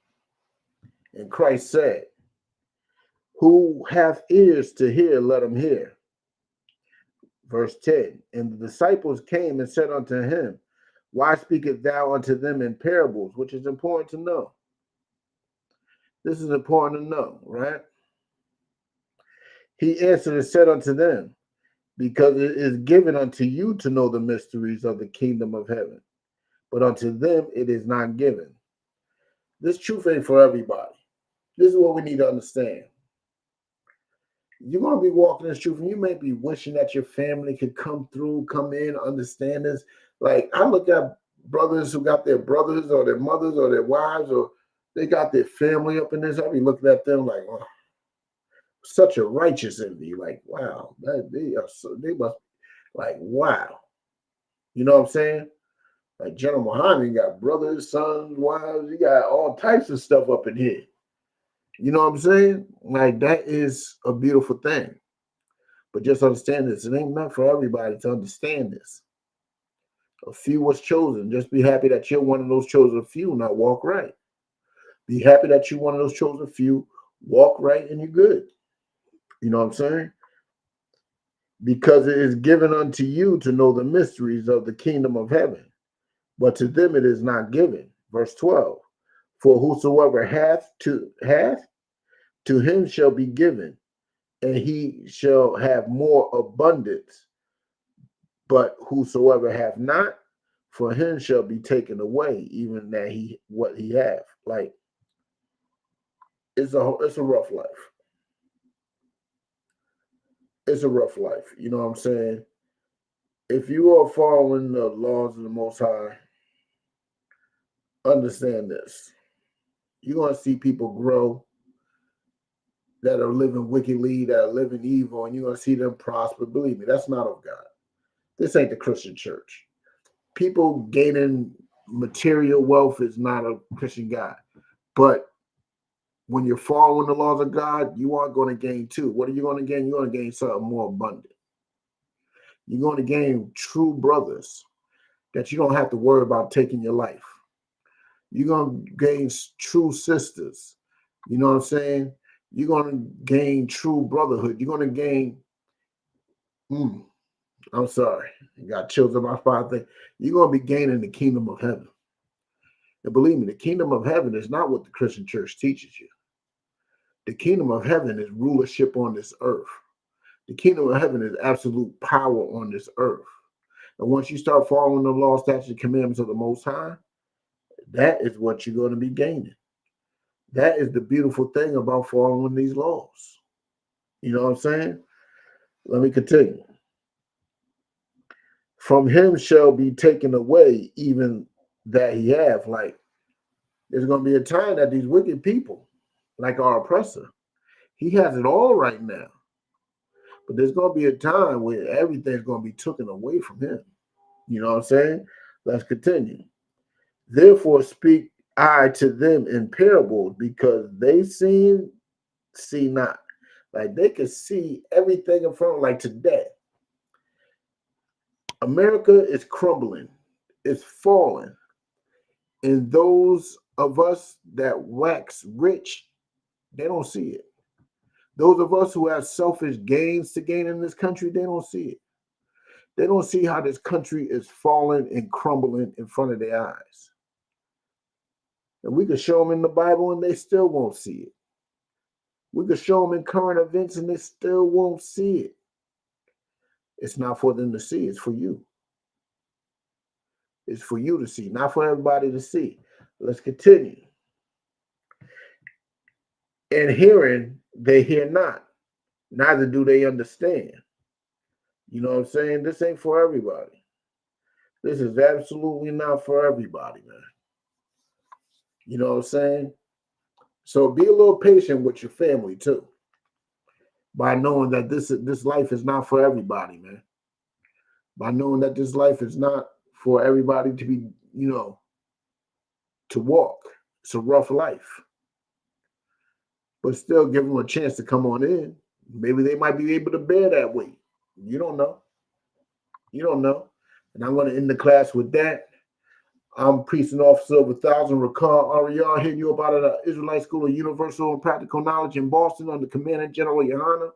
And Christ said, who hath ears to hear, let him hear. Verse 10. And the disciples came and said unto him, why speakest thou unto them in parables? Which is important to know. This is important to know, right? He answered and said unto them, because it is given unto you to know the mysteries of the kingdom of heaven, but unto them it is not given. This truth ain't for everybody. This is what we need to understand. You're going to be walking this truth, and you may be wishing that your family could come in, understand this. Like, I look at brothers who got their brothers or their mothers or their wives, or they got their family up in this. I be looking at them like, oh, such a righteous envy. Like, wow, they must, like, wow. You know what I'm saying? Like, General Muhammad got brothers, sons, wives. He got all types of stuff up in here. You know what I'm saying? Like, that is a beautiful thing. But just understand this. It ain't meant for everybody to understand this. A few was chosen. Just be happy that you're one of those chosen few, not walk right. Be happy that you're one of those chosen few, walk right, and you're good. You know what I'm saying? Because it is given unto you to know the mysteries of the kingdom of heaven, but to them it is not given. Verse 12. For whosoever hath, to him shall be given, and he shall have more abundance. But whosoever hath not, for him shall be taken away, even that what he have. Like, it's a rough life. It's a rough life. You know what I'm saying? If you are following the laws of the Most High, understand this. You're going to see people grow that are living wickedly, that are living evil, and you're going to see them prosper. Believe me, that's not of God. This ain't the Christian church. People gaining material wealth is not a Christian God. But when you're following the laws of God, you are going to gain too. What are you going to gain? You're going to gain something more abundant. You're going to gain true brothers that you don't have to worry about taking your life. You're going to gain true sisters. You know what I'm saying? You're going to gain true brotherhood. You're going to gain, I'm sorry, I got chills in my spine. You're going to be gaining the kingdom of heaven. And believe me, the kingdom of heaven is not what the Christian church teaches you. The kingdom of heaven is rulership on this earth. The kingdom of heaven is absolute power on this earth. And once you start following the law, statutes, and commandments of the Most High, that is what you're going to be gaining. That is the beautiful thing about following these laws. You know what I'm saying? Let me continue. From him shall be taken away even that he have. Like, there's going to be a time that these wicked people, like our oppressor, he has it all right now. But there's going to be a time where everything's going to be taken away from him. You know what I'm saying? Let's continue. Therefore speak I to them in parables, because they see not. Like, they can see everything in front of them. Like today, America is crumbling. It's falling. And those of us that wax rich, they don't see it. Those of us who have selfish gains to gain in this country, they don't see it. They don't see how this country is falling and crumbling in front of their eyes. And we could show them in the Bible and they still won't see it. We could show them in current events and they still won't see it. It's not for them to see, it's for you. It's for you to see, not for everybody to see. Let's continue. And hearing, they hear not, neither do they understand. You know what I'm saying? This ain't for everybody. This is absolutely not for everybody, man. You know what I'm saying? So be a little patient with your family too, by knowing that this life is not for everybody, man. By knowing that this life is not for everybody to be, to walk. It's a rough life. But still give them a chance to come on in. Maybe they might be able to bear that weight. You don't know. You don't know. And I'm going to end the class with that. I'm Priest and Officer of 1000, Rakar Ariel, hitting you up out of the Israelite School of Universal and Practical Knowledge in Boston under Commandant General Yohana.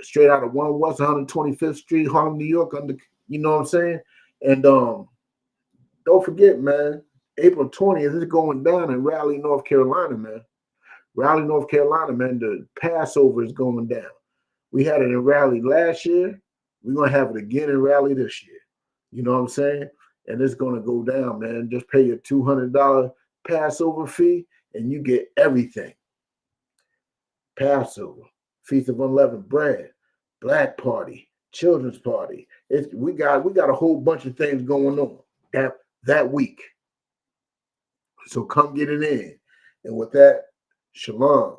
Straight out of 1 West 125th Street, Harlem, New York, under, you know what I'm saying? And don't forget, man, April 20th is going down in Raleigh, North Carolina, man. Raleigh, North Carolina, man, the Passover is going down. We had it in Raleigh last year. We're going to have it again in Raleigh this year. You know what I'm saying? And it's going to go down, man. Just pay your $200 Passover fee and you get everything. Passover, Feast of Unleavened Bread, Black Party, Children's Party. We got a whole bunch of things going on that week. So come get it in. And with that, shalom.